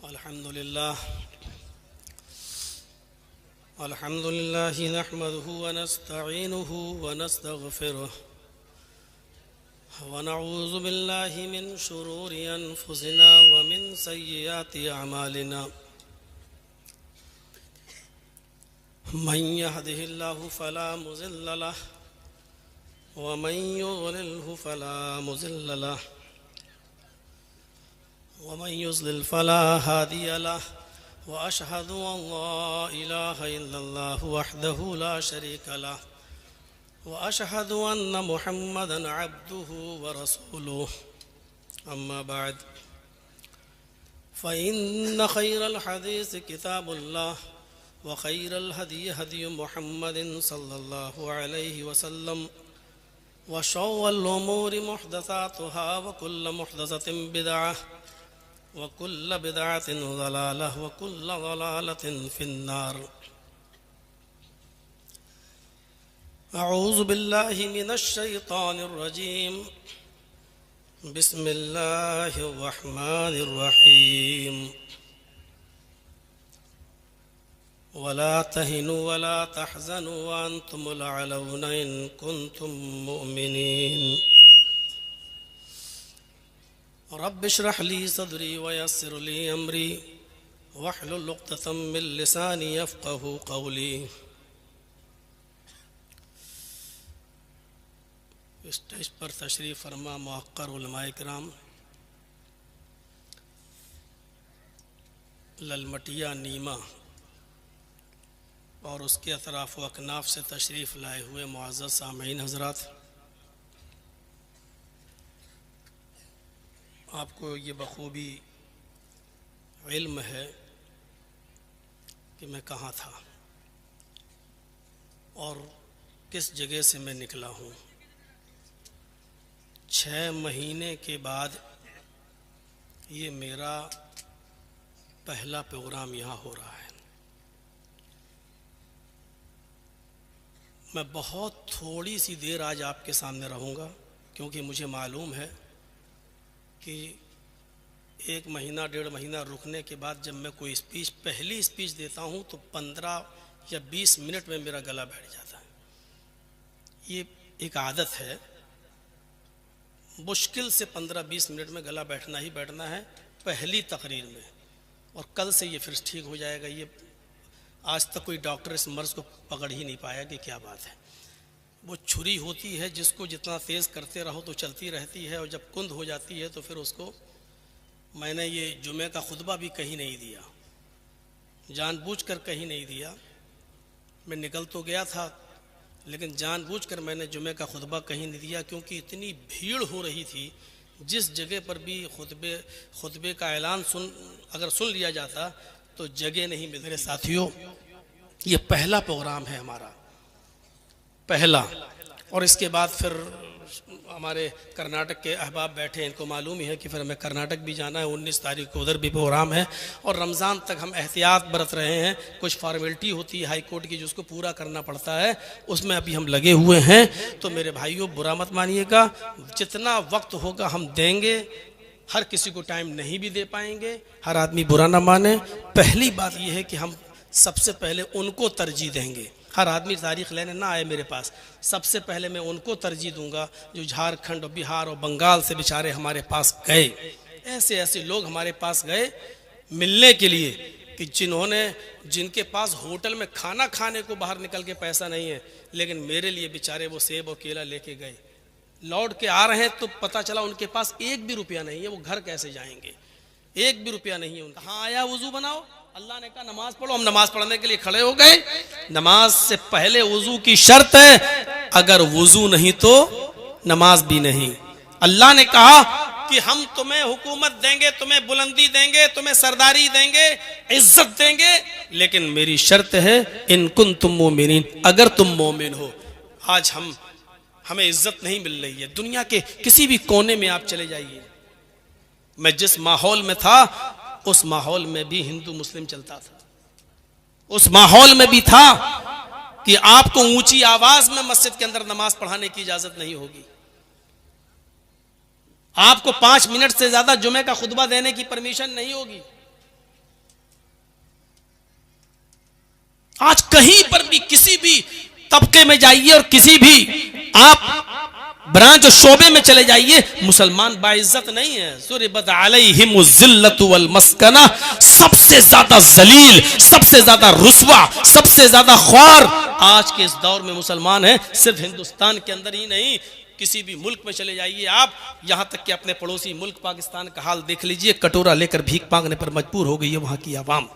अल्हम्दुलिल्लाह नहमदुहु व नस्तईनुहु व नस्तगफिरुह व नऊज़ु बिल्लाहि मिन शुरूरि अनफुसिना व मिन सय्यिआति अमालिना मन यहदिहिल्लाहु फला मुज़िल्ल लहु व मन युज़लिल्हु फला मुज़िल्ल लहु व मन युज़लिल फला हादिय लहु व अशहदु अल्ला इलाहा इल्लल्लाहु वहदहु ला शरीका लहु व अशहदु अन्न मुहम्मदन अब्दुहु व रसूलुहु अम्मा बाद फ़इन्न खैरल हदीस किताबुल्लाह व खैरल हदी हदी मुहम्मदिन सल्लल्लाहु अलैहि वसल्लम व शर्रल उमूरि मुहदसातुहा व कुल्लु मुहदसतिन बिदअह व कुल्लु बिदअतिन ज़लालह व कुल्लु ज़लालतिन फिन्नार। अऊज़ु बिल्लाहि मिनश शैतानिर रजीम। बिस्मिल्लाहिर रहमानिर रहीम। वला तहिनु वला तहज़नु व अंतुमुल अअलौना इन कुंतुम मुमिनीन। रब्बि इश्रह ली सदरी व यस्सिर ली अमरी वहलुल उक़दतम मिन लिसानी यफ़क़हू क़ौली। स्टेज पर तशरीफ़ फरमा मुअक्कर उलमाए किराम, ललमटिया नीमा और उसके अतराफ़ व अकनाफ़ से तशरीफ़ लाए हुए मुअज़्ज़ज़ सामीन हज़रात, आपको ये बखूबी इल्म है कि मैं कहाँ था और किस जगह से मैं निकला हूँ। 6 महीने के बाद ये मेरा पहला प्रोग्राम यहाँ हो रहा है। मैं बहुत थोड़ी सी देर आज आपके सामने रहूँगा क्योंकि मुझे मालूम है कि 1 महीना 1.5 महीना रुकने के बाद जब मैं कोई पहली स्पीच देता हूँ तो 15 या 20 मिनट में मेरा गला बैठ जाता है। ये एक आदत है, मुश्किल से 15-20 मिनट में गला बैठना ही बैठना है पहली तकरीर में, और कल से ये फिर ठीक हो जाएगा। ये आज तक कोई डॉक्टर इस मर्ज़ को पकड़ ही नहीं पाया कि क्या बात है। वो छुरी होती है जिसको जितना तेज़ करते रहो तो चलती रहती है, और जब कुंद हो जाती है तो फिर उसको, मैंने ये जुमे का खुतबा भी कहीं नहीं दिया, जानबूझकर कहीं नहीं दिया। मैं निकल तो गया था लेकिन जानबूझकर मैंने जुमे का खुतबा कहीं नहीं दिया क्योंकि इतनी भीड़ हो रही थी। जिस जगह पर भी खुतबे का ऐलान अगर सुन लिया जाता तो जगह नहीं मिलती। मेरे साथियों, ये पहला प्रोग्राम है हमारा, पहला। और इसके बाद फिर हमारे कर्नाटक के अहबाब बैठे, इनको मालूम ही है कि फिर हमें कर्नाटक भी जाना है। 19 तारीख को उधर भी प्रोग्राम है, और रमज़ान तक हम एहतियात बरत रहे हैं। कुछ फॉर्मेलिटी होती है हाई कोर्ट की जिसको पूरा करना पड़ता है, उसमें अभी हम लगे हुए हैं। तो मेरे भाइयों, बुरा मत मानिएगा, जितना वक्त होगा हम देंगे। हर किसी को टाइम नहीं भी दे पाएंगे, हर आदमी बुरा ना माने। पहली बात यह है कि हम सबसे पहले उनको तरजीह देंगे। हर आदमी तारीख़ लेने ना आए मेरे पास, सबसे पहले मैं उनको तरजीह दूंगा जो झारखंड और बिहार और बंगाल से बेचारे हमारे पास गए। ऐसे ऐसे लोग हमारे पास गए मिलने के लिए कि जिनके पास होटल में खाना खाने को बाहर निकल के पैसा नहीं है, लेकिन मेरे लिए बेचारे वो सेब और केला लेके गए। लौट के आ रहे हैं तो पता चला उनके पास 1 भी रुपया नहीं है। वो घर कैसे जाएंगे? 1 भी रुपया नहीं है उनका। हाँ आया, वजू बनाओ, अल्लाह ने कहा नमाज पढ़ो, हम नमाज पढ़ने के लिए खड़े हो गए। नमाज से पहले वजू की शर्त है, अगर वजू नहीं तो नमाज भी नहीं। अल्लाह ने कहा कि हम तुम्हें हुकूमत देंगे, तुम्हें बुलंदी देंगे, तुम्हें सरदारी देंगे, इज्जत देंगे, लेकिन मेरी शर्त है इन कुंतुम मोमिनीन, अगर तुम मोमिन हो। आज हमें इज्जत नहीं मिल रही है। दुनिया के किसी भी कोने में आप चले जाइए, मैं जिस माहौल में था उस माहौल में भी हिंदू मुस्लिम चलता था। उस माहौल में भी था कि आपको ऊंची आवाज में मस्जिद के अंदर नमाज पढ़ाने की इजाजत नहीं होगी। आपको 5 मिनट से ज्यादा जुमे का खुतबा देने की परमिशन नहीं होगी। आज कहीं पर भी किसी भी तबके में जाइए और किसी भी आप ब्रांच और शोबे में चले जाइए, मुसलमान बाइज्जत नहीं है। सुरिबत अलैहिमुज़्ज़िल्लतु वल मस्कना, सबसे ज्यादा जलील, सबसे ज्यादा रुस्वा, सबसे ज्यादा ख्वार आज के इस दौर में मुसलमान है। सिर्फ हिंदुस्तान के अंदर ही नहीं, किसी भी मुल्क में चले जाइए आप, यहां तक कि अपने पड़ोसी मुल्क पाकिस्तान का हाल देख लीजिए। कटोरा लेकर भीख मांगने पर मजबूर हो गई है वहां की आवाम।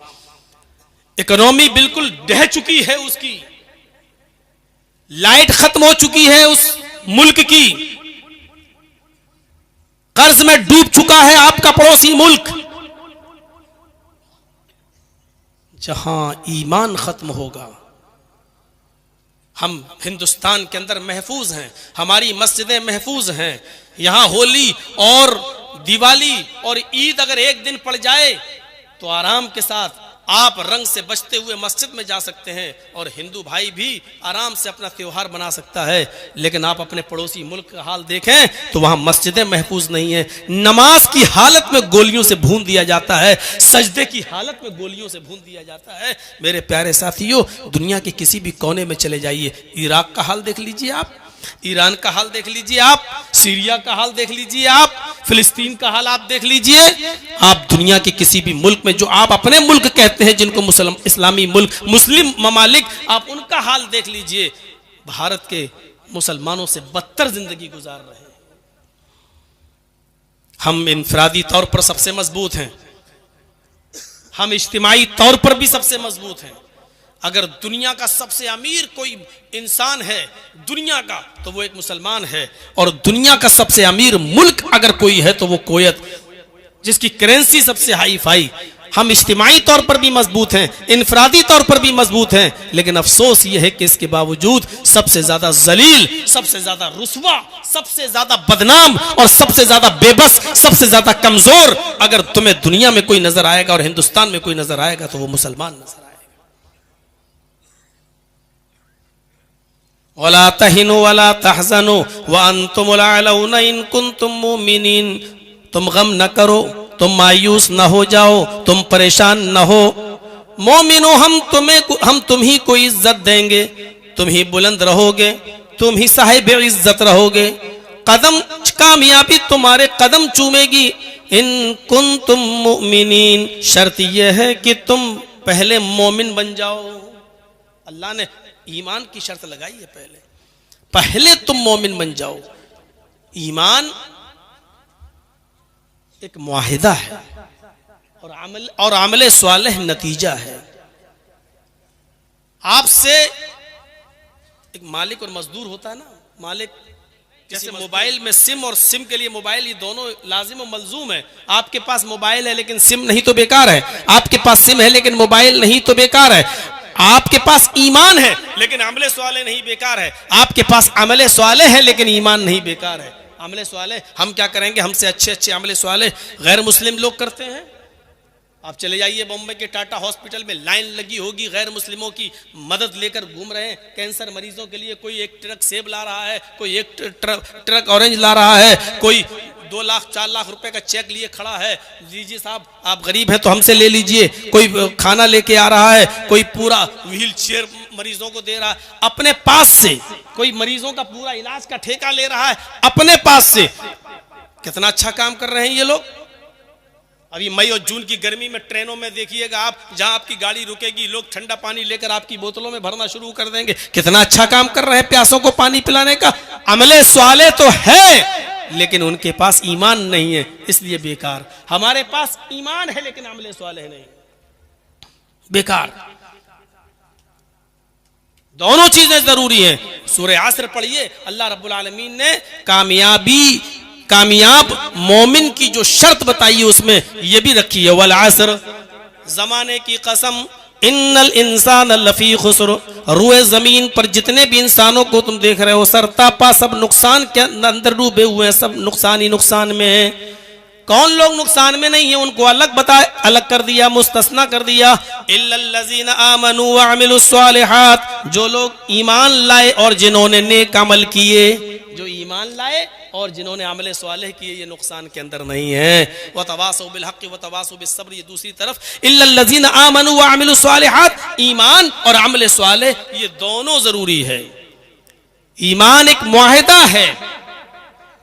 इकोनॉमी बिल्कुल ढह चुकी है, उसकी लाइट खत्म हो चुकी है उस मुल्क की, कर्ज में डूब चुका है आपका पड़ोसी मुल्क। जहां ईमान खत्म होगा, हम हिंदुस्तान के अंदर महफूज हैं, हमारी मस्जिदें महफूज हैं। यहां होली और दिवाली और ईद अगर एक दिन पड़ जाए तो आराम के साथ आप रंग से बचते हुए मस्जिद में जा सकते हैं और हिंदू भाई भी आराम से अपना त्योहार बना सकता है। लेकिन आप अपने पड़ोसी मुल्क का हाल देखें तो वहां मस्जिदें महफूज नहीं है, नमाज की हालत में गोलियों से भून दिया जाता है, सजदे की हालत में गोलियों से भून दिया जाता है। मेरे प्यारे साथियों, दुनिया के किसी भी कोने में चले जाइए, इराक का हाल देख लीजिए आप, ईरान का हाल देख लीजिए आप, सीरिया का हाल देख लीजिए आप, फिलिस्तीन का हाल आप देख लीजिए। आप दुनिया के किसी भी मुल्क में, जो आप अपने मुल्क कहते हैं जिनको इस्लामी मुल्क, मुस्लिम ममालिक, आप उनका हाल देख लीजिए। भारत के मुसलमानों से बदतर जिंदगी गुजार रहे हैं। हम इंफरादी तौर पर सबसे मजबूत हैं, हम इज्तिमाई तौर पर भी सबसे मजबूत हैं। अगर दुनिया का सबसे अमीर कोई इंसान है दुनिया का, तो वो एक मुसलमान है। और दुनिया का सबसे अमीर मुल्क अगर कोई है तो वो कुवैत, जिसकी करेंसी सबसे हाई फाई। हम इज्तिमाई तौर पर भी मजबूत हैं, इनफरादी तौर पर भी मजबूत हैं, लेकिन अफसोस ये है कि इसके बावजूद सबसे ज्यादा जलील, सबसे ज्यादा रुस्वा, सबसे ज्यादा बदनाम और सबसे ज्यादा बेबस, सबसे ज्यादा कमजोर अगर तुम्हें दुनिया में कोई नजर आएगा और हिंदुस्तान में कोई नजर आएगा तो वो मुसलमान नजर आएगा। वला तहिनु वला तहज़नु व अंतुमुल अलौना इन कुंतुम मुमिनीन, तुम गम न करो, तुम मायूस न हो जाओ, तुम परेशान न हो। मोमिनो, हम तुम ही को इज्जत देंगे, तुम ही बुलंद रहोगे, तुम ही साहिब इज्जत रहोगे, कदम कामयाबी तुम्हारे कदम चूमेगी। इन कुंतुम मुमिनीन, शर्त यह है कि तुम पहले मोमिन बन जाओ। अल्लाह ने ईमान की शर्त लगाई है, पहले तुम मोमिन बन जाओ। ईमान एक मुआहिदा है और अमल स्वालिह नतीजा है। आपसे एक मालिक और मजदूर होता है ना, मालिक जैसे मोबाइल में सिम और सिम के लिए मोबाइल, ये दोनों लाजिम और मलजूम है। आपके पास मोबाइल है लेकिन सिम नहीं तो बेकार है, आपके पास सिम है लेकिन मोबाइल नहीं तो बेकार है। आपके पास ईमान है लेकिन अमले स्वाले नहीं बेकार है, आपके पास अमले स्वाले है लेकिन ईमान नहीं बेकार है। अमले स्वाले हम क्या करेंगे, हमसे अच्छे अच्छे अमले स्वाले गैर मुस्लिम लोग करते हैं। आप चले जाइए बॉम्बे के टाटा हॉस्पिटल में लाइन लगी होगी, गैर मुस्लिमों की मदद लेकर घूम रहे हैं कैंसर मरीजों के लिए। कोई एक ट्रक सेब ला रहा है, कोई एक ट्रक ऑरेंज ला रहा है, कोई 2 लाख 4 लाख रुपए का चेक लिए खड़ा है, लीजिए साहब आप गरीब हैं तो हमसे ले लीजिए। कोई खाना लेके आ रहा है, कोई पूरा व्हील चेयर मरीजों को दे रहा है अपने पास से, कोई मरीजों का पूरा इलाज का ठेका ले रहा है अपने पास से। कितना अच्छा काम कर रहे हैं ये लोग। अभी मई और जून की गर्मी में ट्रेनों में देखिएगा आप, जहां आपकी गाड़ी रुकेगी लोग ठंडा पानी लेकर आपकी बोतलों में भरना शुरू कर देंगे। कितना अच्छा काम कर रहे हैं प्यासों को पानी पिलाने का। अमले स्वाले तो है लेकिन उनके पास ईमान नहीं है, इसलिए बेकार। हमारे पास ईमान है लेकिन अमले स्वाले नहीं, बेकार। दोनों चीजें जरूरी हैं। सूरह असर पढ़िए, अल्लाह रब्बुल आलमीन ने कामयाब मोमिन की जो शर्त बताई है उसमें यह भी रखी है, वल असर, जमाने की कसम, इन्नल इंसान लफी खुस्र, रुए जमीन पर जितने भी इंसानों को तुम देख रहे हो सरतापा सब नुकसान के अंदर डूबे हुए हैं, सब नुकसान ही नुकसान में है। कौन लोग नुकसान में नहीं है उनको अलग कर दिया, मुस्तस्ना कर दिया। इल्लल्लज़ीना आमनू व अमिलुस्सालिहात, जो लोग ईमान लाए और जिन्होंने नेक अमल किए, जो ईमान लाए और जिन्होंने अमल स्वालिह किए, ये नुकसान के अंदर नहीं है। व तवासौ बिल हक़्क़ि व तवासौ बिस सब्र, ये दूसरी तरफ। इल्लल्लज़ीना आमनू व अमिलुस्सालिहात, ईमान और अमल सालेह ये दोनों जरूरी है। ईमान एक मुआहिदा है,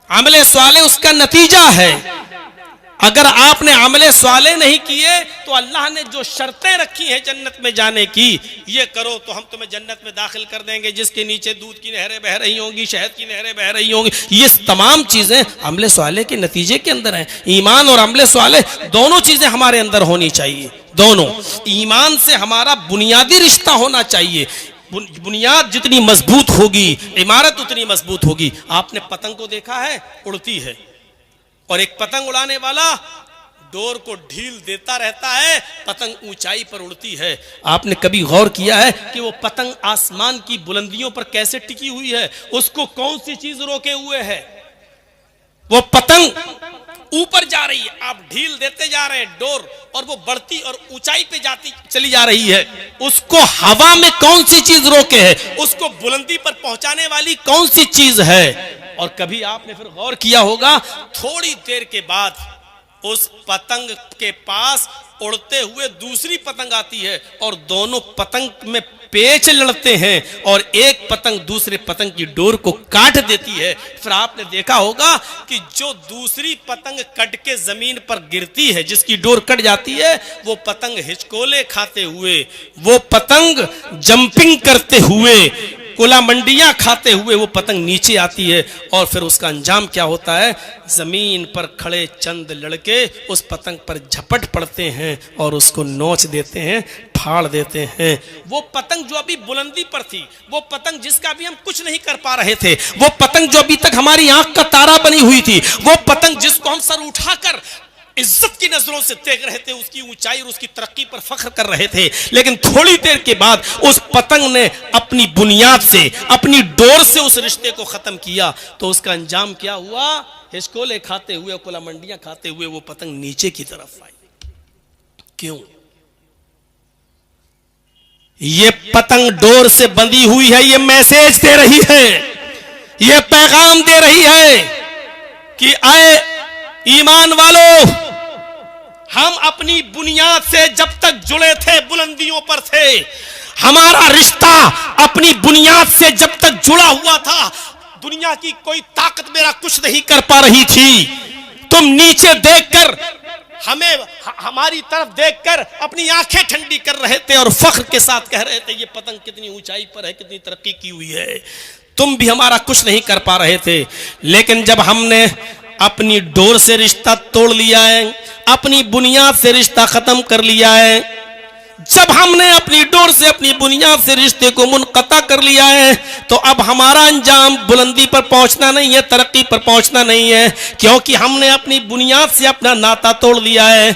अमल सालेह उसका नतीजा है। अगर आपने अमल सालेह नहीं किए तो अल्लाह ने जो शर्तें रखी हैं जन्नत में जाने की, ये करो तो हम तुम्हें जन्नत में दाखिल कर देंगे जिसके नीचे दूध की नहरें बह रही होंगी, शहद की नहरें बह रही होंगी, ये तमाम चीजें अमल सालेह के नतीजे के अंदर हैं। ईमान और अमल सालेह दोनों चीजें हमारे अंदर होनी चाहिए। दोनों, ईमान से हमारा बुनियादी रिश्ता होना चाहिए। बुनियाद जितनी मजबूत होगी इमारत उतनी मजबूत होगी। आपने पतंग को देखा है, उड़ती है, और एक पतंग उड़ाने वाला डोर को ढील देता रहता है, पतंग ऊंचाई पर उड़ती है। आपने कभी गौर किया है कि वो पतंग आसमान की बुलंदियों पर कैसे टिकी हुई है? उसको कौन सी चीज रोके हुए है? वो पतंग ऊपर जा रही है, आप ढील देते जा रहे हैं डोर, और वो बढ़ती और ऊंचाई पे जाती चली जा रही है। उसको हवा में कौन सी चीज रोके है? उसको बुलंदी पर पहुंचाने वाली कौन सी चीज है? और कभी आपने फिर गौर किया होगा, थोड़ी देर के बाद उस पतंग के पास उड़ते हुए दूसरी पतंग आती है और दोनों पतंग में पेच लड़ते हैं और एक पतंग दूसरे पतंग की डोर को काट देती है। फिर आपने देखा होगा कि जो दूसरी पतंग कट के जमीन पर गिरती है, जिसकी डोर कट जाती है, वो पतंग हिचकोले खाते हुए, वो पतंग जंपिंग करते हुए, कुला मंडियां खाते हुए वो पतंग नीचे आती है। और फिर उसका अंजाम क्या होता है? जमीन पर खड़े चंद लड़के उस पतंग पर झपट पड़ते हैं और उसको नोच देते हैं, फाड़ देते हैं। वो पतंग जो अभी बुलंदी पर थी, वो पतंग जिसका अभी हम कुछ नहीं कर पा रहे थे, वो पतंग जो अभी तक हमारी आंख का तारा बनी हुई थी, वो पतंग जिसको हम सर उठाकर इज्जत की नजरों से देख रहे थे, उसकी ऊंचाई और उसकी तरक्की पर फख्र कर रहे थे, लेकिन थोड़ी देर के बाद उस पतंग ने अपनी बुनियाद से, अपनी डोर से उस रिश्ते को खत्म किया। तो उसका अंजाम क्या हुआ? हिचकोले खाते हुए, कुला मंडियां खाते हुए वो पतंग नीचे की तरफ आई। क्यों? ये पतंग डोर से बंधी हुई है, ये मैसेज दे रही है, ये पैगाम दे रही है कि आए ईमान वालों, हम अपनी बुनियाद से जब तक जुड़े थे, बुलंदियों पर थे, हमारा रिश्ता अपनी बुनियाद से जब तक जुड़ा हुआ था, दुनिया की कोई ताकत मेरा कुछ नहीं कर पा रही थी। तुम नीचे देखकर हमें, हमारी तरफ देखकर अपनी आंखें ठंडी कर रहे थे और फख्र के साथ कह रहे थे ये पतंग कितनी ऊंचाई पर है, कितनी तरक्की की हुई है। तुम भी हमारा कुछ नहीं कर पा रहे थे, लेकिन जब हमने अपनी डोर से रिश्ता तोड़ लिया है, अपनी बुनियाद से रिश्ता खत्म कर लिया है, जब हमने अपनी डोर से, अपनी बुनियाद से रिश्ते को मुनक़ता कर लिया है, तो अब हमारा अंजाम बुलंदी पर पहुंचना नहीं है, तरक्की पर पहुंचना नहीं है, क्योंकि हमने अपनी बुनियाद से अपना नाता तोड़ लिया है।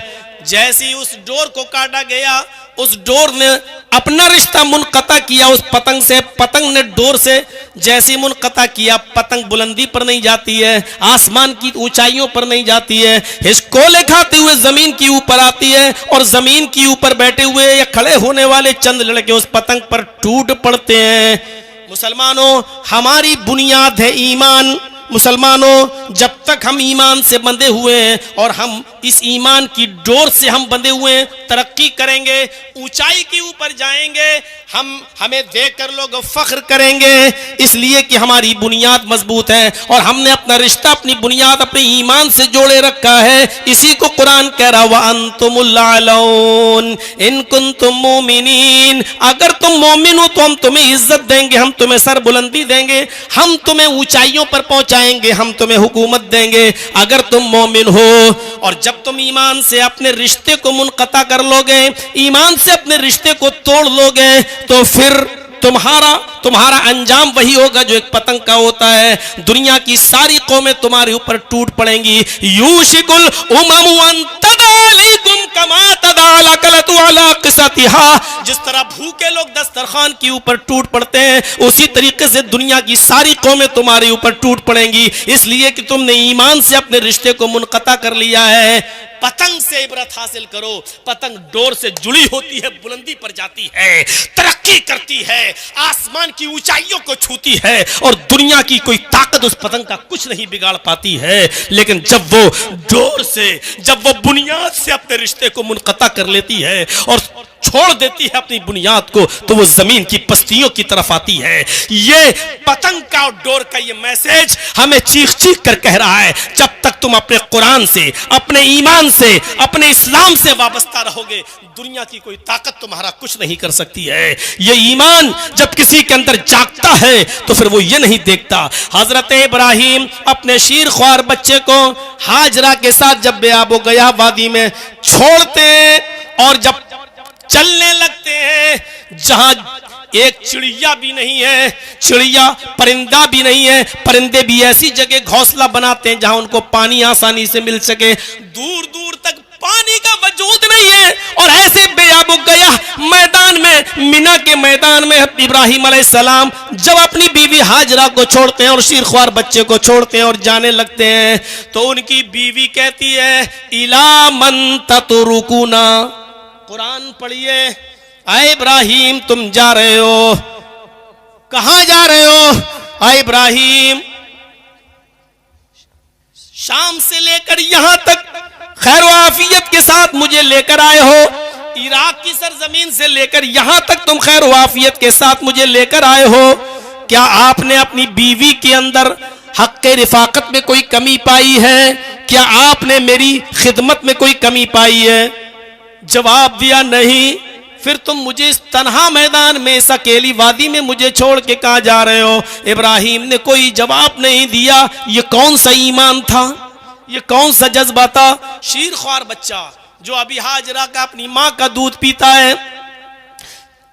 जैसे ही उस डोर को काटा गया, उस डोर ने अपना रिश्ता मुनक़ता किया उस पतंग से, पतंग ने डोर से जैसे मुनक़ता किया, पतंग बुलंदी पर नहीं जाती है, आसमान की ऊंचाइयों पर नहीं जाती है, हिचकोले खाते हुए जमीन की ऊपर आती है और जमीन की ऊपर बैठे हुए या खड़े होने वाले चंद लड़के उस पतंग पर टूट पड़ते हैं। मुसलमानों, हमारी बुनियाद है ईमान। मुसलमानों, जब तक हम ईमान से बंधे हुए हैं और हम इस ईमान की डोर से हम बंधे हुए हैं, तरक्की करेंगे, ऊंचाई के ऊपर जाएंगे, हमें देखकर लोग फख्र करेंगे, इसलिए कि हमारी बुनियाद मजबूत है और हमने अपना रिश्ता, अपनी बुनियाद अपने ईमान से जोड़े रखा है। इसी को कुरान कह रहा, व अंतुमुल आलौन इन कुंतुम मोमिनीन, अगर तुम मोमिन हो तो हम तुम्हें इज्जत देंगे, हम तुम्हें सर बुलंदी देंगे, हम तुम्हें ऊंचाइयों पर पहुंचाएंगे, हम तुम्हें हुकूमत देंगे अगर तुम मोमिन हो। और जब तुम ईमान से अपने रिश्ते को मुनक़ता कर लोगे, ईमान से अपने रिश्ते को तोड़ लोगे, तो फिर तुम्हारा अंजाम वही होगा जो एक पतंग का होता है। दुनिया की सारी कौमें तुम्हारे ऊपर टूट पड़ेंगी। यूशिकुल उममु अन तदालिकुम कमा तदालकलतु अला क़िसतिहा, जिस तरह भूखे लोग दस्त दस्तरखान के ऊपर टूट पड़ते हैं, उसी तरीके से दुनिया की सारी कौमें तुम्हारे ऊपर टूट पड़ेंगी, इसलिए कि तुमने ईमान से अपने रिश्ते को मुनक़ता कर लिया है। पतंग से इबरत हासिल करो। पतंग डोर से जुड़ी होती है, बुलंदी पर जाती है, तरक्की करती है, आसमान की ऊंचाइयों को छूती है और दुनिया की कोई ताकत उस पतंग का कुछ नहीं बिगाड़ पाती है। लेकिन जब वो डोर से, जब वो बुनियाद से अपने रिश्ते को मुनक़ता कर लेती है और छोड़ देती है अपनी बुनियाद को, तो वो जमीन की पस्तियों की तरफ आती है। ये पतंग का और डोर का ये मैसेज हमें चीख चीख कर कह रहा है, जब तक तुम अपने कुरान से, अपने ईमान से, अपने इस्लाम से वाबस्ता रहोगे, दुनिया की कोई ताकत तुम्हारा कुछ नहीं कर सकती है। ये ईमान जब किसी के अंदर जागता है तो फिर वो ये नहीं देखता। हजरत इब्राहिम अपने शीर ख्वार बच्चे को हाजरा के साथ जब बेआबो गया वादी में छोड़ते और जब चलने लगते हैं, जहां एक चिड़िया भी नहीं है, चिड़िया परिंदा भी नहीं है, परिंदे भी ऐसी जगह घोंसला बनाते हैं जहां उनको पानी आसानी से मिल सके, दूर दूर तक पानी का वजूद नहीं है। और ऐसे बेआबो गया मैदान में, मिना के मैदान में इब्राहिम अलैहिस्सलाम जब अपनी बीवी हाजरा को छोड़ते हैं और शीरख्वार बच्चे को छोड़ते हैं और जाने लगते हैं, तो उनकी बीवी कहती है, इला मन ततरुकुना। कुरान पढ़िए, आए इब्राहिम तुम जा रहे हो, कहां जा रहे हो? आए इब्राहिम, शाम से लेकर यहां तक खैर आफियत के साथ मुझे लेकर आए हो, इराक की सरजमीन से लेकर यहां तक तुम खैर आफियत के साथ मुझे लेकर आए हो। क्या आपने अपनी बीवी के अंदर हक रिफाकत में कोई कमी पाई है? क्या आपने मेरी खिदमत में कोई कमी पाई है? जवाब दिया नहीं। फिर तुम मुझे इस तन्हा मैदान में, इस अकेली वादी में मुझे छोड़ के कहां जा रहे हो? इब्राहिम ने कोई जवाब नहीं दिया। ये कौन सा ईमान था, ये कौन सा जज्बा था? शीर ख्वार बच्चा जो अभी हाजरा का अपनी माँ का दूध पीता है,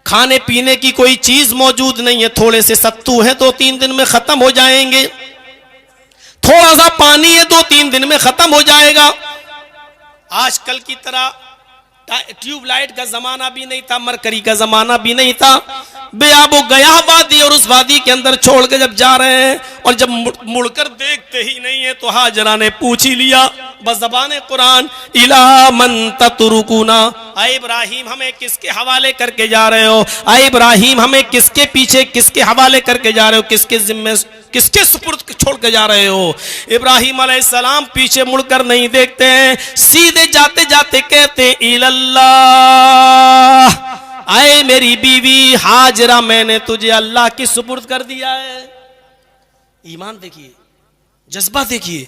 खाने पीने की कोई चीज मौजूद नहीं है, थोड़े से सत्तू है 2-3 दिन में खत्म हो जाएंगे, थोड़ा सा पानी है 2-3 दिन में खत्म हो जाएगा। आजकल की तरह ट्यूबलाइट का जमाना भी नहीं था, मरकरी का जमाना भी नहीं था। बेआबो गया वादी और उस वादी के अंदर छोड़ के जब जा रहे हैं और जब मुड़कर देखते ही नहीं है, तो हाजरा ने पूछ ही लिया बज़बाने कुरान, इला मन ततरुकुना। आए इब्राहिम हमें किसके हवाले करके जा रहे हो? आए इब्राहिम हमें किसके पीछे, किसके हवाले करके जा रहे हो? किसके जिम्मे, किसके सुपुर्द छोड़ के जा रहे हो? इब्राहिम अलैहिस्सलाम पीछे मुड़कर नहीं देखते हैं, सीधे जाते जाते कहते इल्लल्लाह, आए मेरी बीवी हाजरा, मैंने तुझे अल्लाह की सुपुर्द कर दिया है। ईमान देखिए, जज्बा देखिए।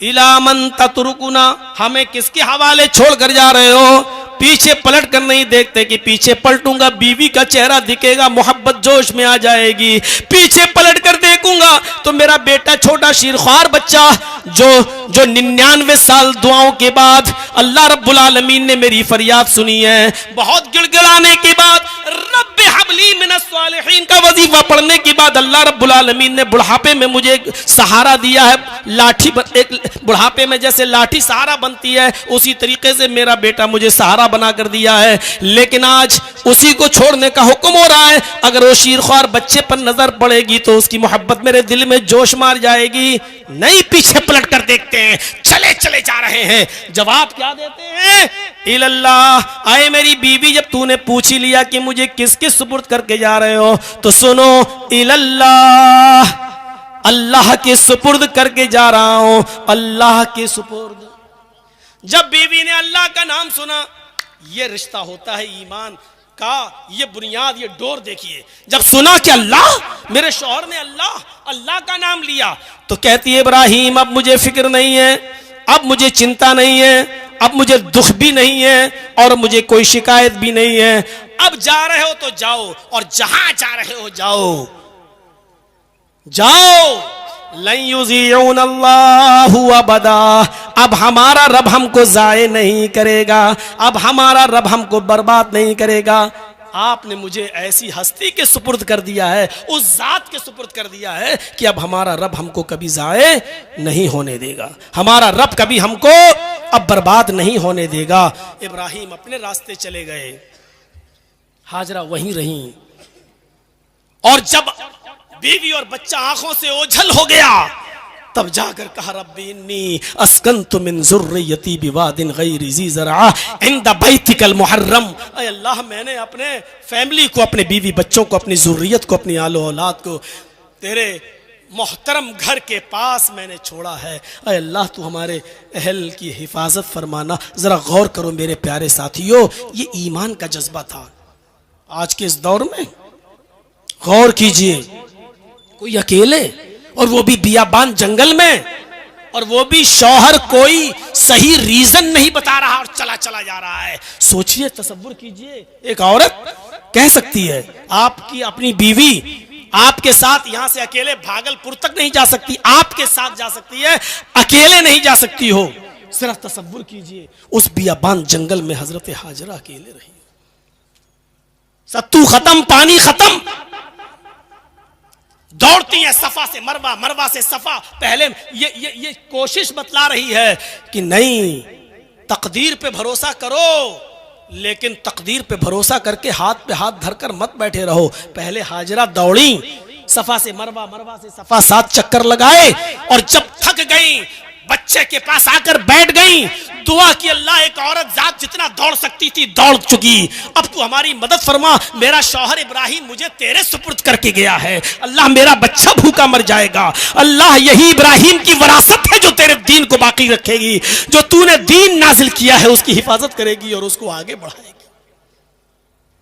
इला मन ततरुकुना, हमें किसके हवाले छोड़ कर जा रहे हो? पीछे पलट कर नहीं देखते कि पीछे पलटूंगा बीवी का चेहरा दिखेगा, मोहब्बत जोश में आ जाएगी। पीछे पलट कर देखूंगा तो मेरा बेटा छोटा शीरख्वार बच्चा जो 99 साल दुआओं के बाद अल्लाह रब्बुल आलमीन ने मेरी फरियाद सुनी है, बहुत गिड़गिड़ाने के बाद रब्बे हबली मिनस सालिहीन का वजीफा पढ़ने के बाद अल्लाह रब्बुल आलमीन ने बुढ़ापे में मुझे सहारा दिया है। लाठी, एक बुढ़ापे में जैसे लाठी सहारा बनती है, उसी तरीके से मेरा बेटा मुझे सहारा बना कर दिया है। लेकिन आज उसी को छोड़ने का हुक्म हो रहा है। अगर वो शीरख्वार बच्चे पर नजर पड़ेगी तो उसकी मोहब्बत मेरे दिल में जोश मार जाएगी। नहीं, पीछे पलट कर देखते हैं, चले चले जा रहे हैं। जवाब क्या देते हैं? इल्लल्लाह, आए मेरी बीवी, जब तूने पूछ ही लिया कि मुझे किसके सुपुर्द करके जा रहे हो, तो सुनो, इल्लल्लाह, अल्लाह के सुपुर्द करके जा रहा हूं, अल्लाह के सुपुर्द। जब बीवी ने अल्लाह का नाम सुना, ये रिश्ता होता है ईमान का, ये बुनियाद, ये डोर देखिए। जब सुना कि अल्लाह, मेरे शौहर ने अल्लाह का नाम लिया, तो कहती है इब्राहिम, अब मुझे फिक्र नहीं है, अब मुझे चिंता नहीं है, अब मुझे दुख भी नहीं है और मुझे कोई शिकायत भी नहीं है। अब जा रहे हो तो जाओ, और जहां जा रहे हो जाओ जाओ। लन युज़िऊनल्लाहु अबदा, अब हमारा रब हमको ज़ाये नहीं करेगा, अब हमारा रब हमको बर्बाद नहीं करेगा। आपने मुझे ऐसी हस्ती के सुपुर्द कर दिया है, उस जात के सुपुर्द कर दिया है कि अब हमारा रब हमको कभी ज़ाये नहीं होने देगा, हमारा रब कभी हमको अब बर्बाद नहीं होने देगा। इब्राहिम अपने रास्ते चले गए, हाजरा वहीं रहीं। और जब बीवी और बच्चा आंखों से ओझल हो गया तब जाकर कहा रब्बी इन्नी अस्कंतु मिन ज़ुर्रियती बिवादिन गैरि ज़ी ज़रअ इंद बैतिकल मुहर्रम। ऐ अल्लाह, मैंने अपने फैमिली को, अपने बीवी बच्चों को, अपनी ज़ुर्रियत को, अपनी आलो औलाद को तेरे मोहतरम घर के पास मैंने छोड़ा है। ऐ अल्लाह, तू हमारे अहल की हिफाजत फरमाना। ज़रा गौर करो मेरे प्यारे साथियों, ये ईमान का जज्बा था। आज के इस दौर में गौर कीजिए, कोई अकेले, और वो भी बियाबान जंगल में, और वो भी शौहर कोई सही रीजन नहीं बता रहा और चला चला जा रहा है। सोचिए, तसव्वुर कीजिए, एक औरत कह सकती है आपकी अपनी बीवी आपके साथ यहां से अकेले भागलपुर तक नहीं जा सकती, आपके साथ जा सकती है, अकेले नहीं जा सकती हो। सिर्फ तसव्वुर कीजिए, उस बियाबान जंगल में हजरत हाजरा अकेले रही। सत्तू खत्म, पानी खत्म, दौड़ती है सफा से मरवा, मरवा से सफा। पहले ये कोशिश बतला रही है कि नहीं, तकदीर पे भरोसा करो, लेकिन तकदीर पे भरोसा करके हाथ पे हाथ धरकर मत बैठे रहो। पहले हाजरा दौड़ी सफा से मरवा, मरवा से सफा, 7 चक्कर लगाए, और जब थक गई बच्चे के पास आकर बैठ गई, दुआ की अल्लाह एक औरत जात जितना दौड़ सकती थी दौड़ चुकी, अब तू हमारी मदद फरमा। मेरा शौहर इब्राहिम मुझे तेरे सुपुर्द करके गया है, अल्लाह मेरा बच्चा भूखा मर जाएगा, अल्लाह यही इब्राहिम की विरासत है जो तेरे दीन को बाकी रखेगी, जो तूने दीन नाजिल किया है उसकी हिफाजत करेगी और उसको आगे बढ़ाएगी।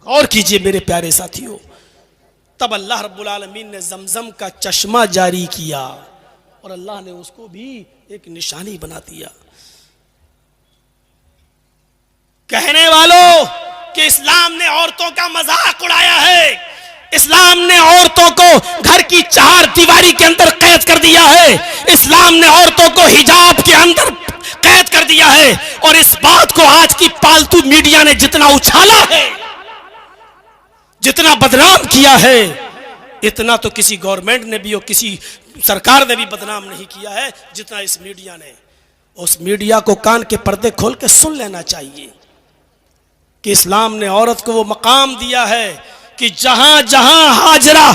गौर कीजिए मेरे प्यारे साथियों, तब अल्लाह रब्बुल आलमीन ने जमजम का चश्मा जारी किया और अल्लाह ने उसको भी एक निशानी बना दिया। कहने वालों कि इस्लाम ने औरतों का मजाक उड़ाया है, इस्लाम ने औरतों को घर की 4 दीवारी के अंदर कैद कर दिया है, इस्लाम ने औरतों को हिजाब के अंदर कैद कर दिया है, और इस बात को आज की पालतू मीडिया ने जितना उछाला है, जितना बदनाम किया है, इतना तो किसी गवर्नमेंट ने भी और किसी सरकार ने भी बदनाम नहीं किया है जितना इस मीडिया ने। उस मीडिया को कान के पर्दे खोल के सुन लेना चाहिए कि इस्लाम ने औरत को वो मकाम दिया है कि जहां जहां हाजरा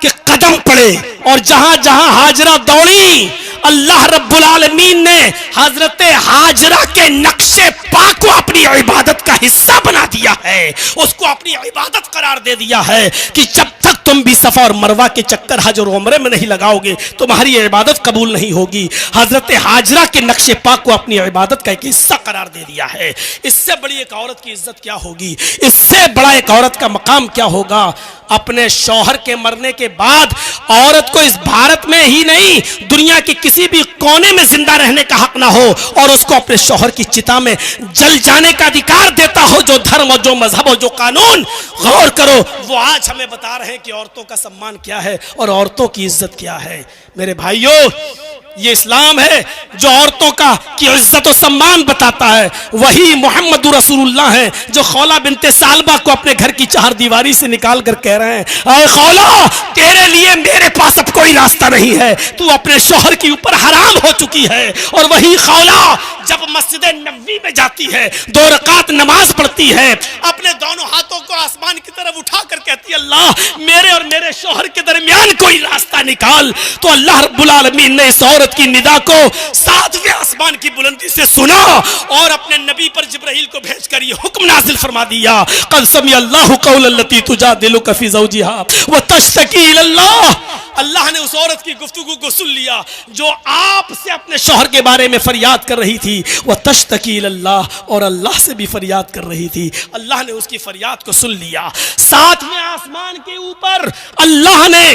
के कदम पड़े और जहां जहां हाजरा दौड़ी, अल्लाह रब्बुल आलमीन ने हजरत हाजरा के नक्शे पा को अपनी इबादत का हिस्सा बना दिया है, उसको अपनी इबादत करार दे दिया है कि जब तक तुम भी सफा और मरवा के चक्कर हज और उम्रे में नहीं लगाओगे तुम्हारी इबादत कबूल नहीं होगी। हजरत हाजरा के नक्शे पा को अपनी इबादत का एक हिस्सा करार दे दिया है। इससे बड़ी एक औरत की इज्जत क्या होगी, इससे बड़ा एक औरत का मकाम क्या होगा। अपने शौहर के मरने के बाद औरत को इस भारत में ही नहीं दुनिया के किसी भी कोने में जिंदा रहने का हक ना हो और उसको अपने शौहर की चिता में जल जाने का अधिकार देता हो जो धर्म और जो मजहब और जो कानून। गौर करो, वो आज हमें बता रहे हैं कि औरतों का सम्मान क्या है और औरतों की इज्जत क्या है। मेरे भाइयों, ये इस्लाम है जो औरतों का की इज्जत और सम्मान बताता है। वही मोहम्मद रसूलुल्लाह है जो खौला बिनते सालबा को अपने घर की 4 दीवारी से निकाल कर कह रहे हैं, अरे खौला, तेरे लिए मेरे पास अब कोई रास्ता नहीं है, तू अपने शौहर के ऊपर हराम हो चुकी है। और वही खौला जब मस्जिद नबवी में जाती है, 2 रकात नमाज पढ़ती है, अपने दोनों हाथों को आसमान की तरफ उठा कर कहती है, अल्लाह मेरे और मेरे शौहर के दरमियान कोई रास्ता निकाल। तो अल्लाह रब्बुल आलमीन ने इस औरत की निदा को 7वें आसमान की बुलंदी से सुना और अपने नबी पर जिब्राइल को भेजकर ये हुक्म नाजिल फरमा दिया, क़द समिअ अल्लाहु क़ौलल्लती तुजादिलुका फ़ी ज़ौजिहा व तश्तकी इलल्लाह। अल्लाह ने उस औरत की गुफ्तगू को सुन लिया जो आपसे अपने शौहर के बारे में फरियाद कर रही थी, वह तश्तकी इलल्लाह, और अल्लाह से भी फरियाद कर रही थी। अल्लाह ने उसकी फरियाद को सुन लिया। 7वें आसमान के ऊपर अल्लाह ने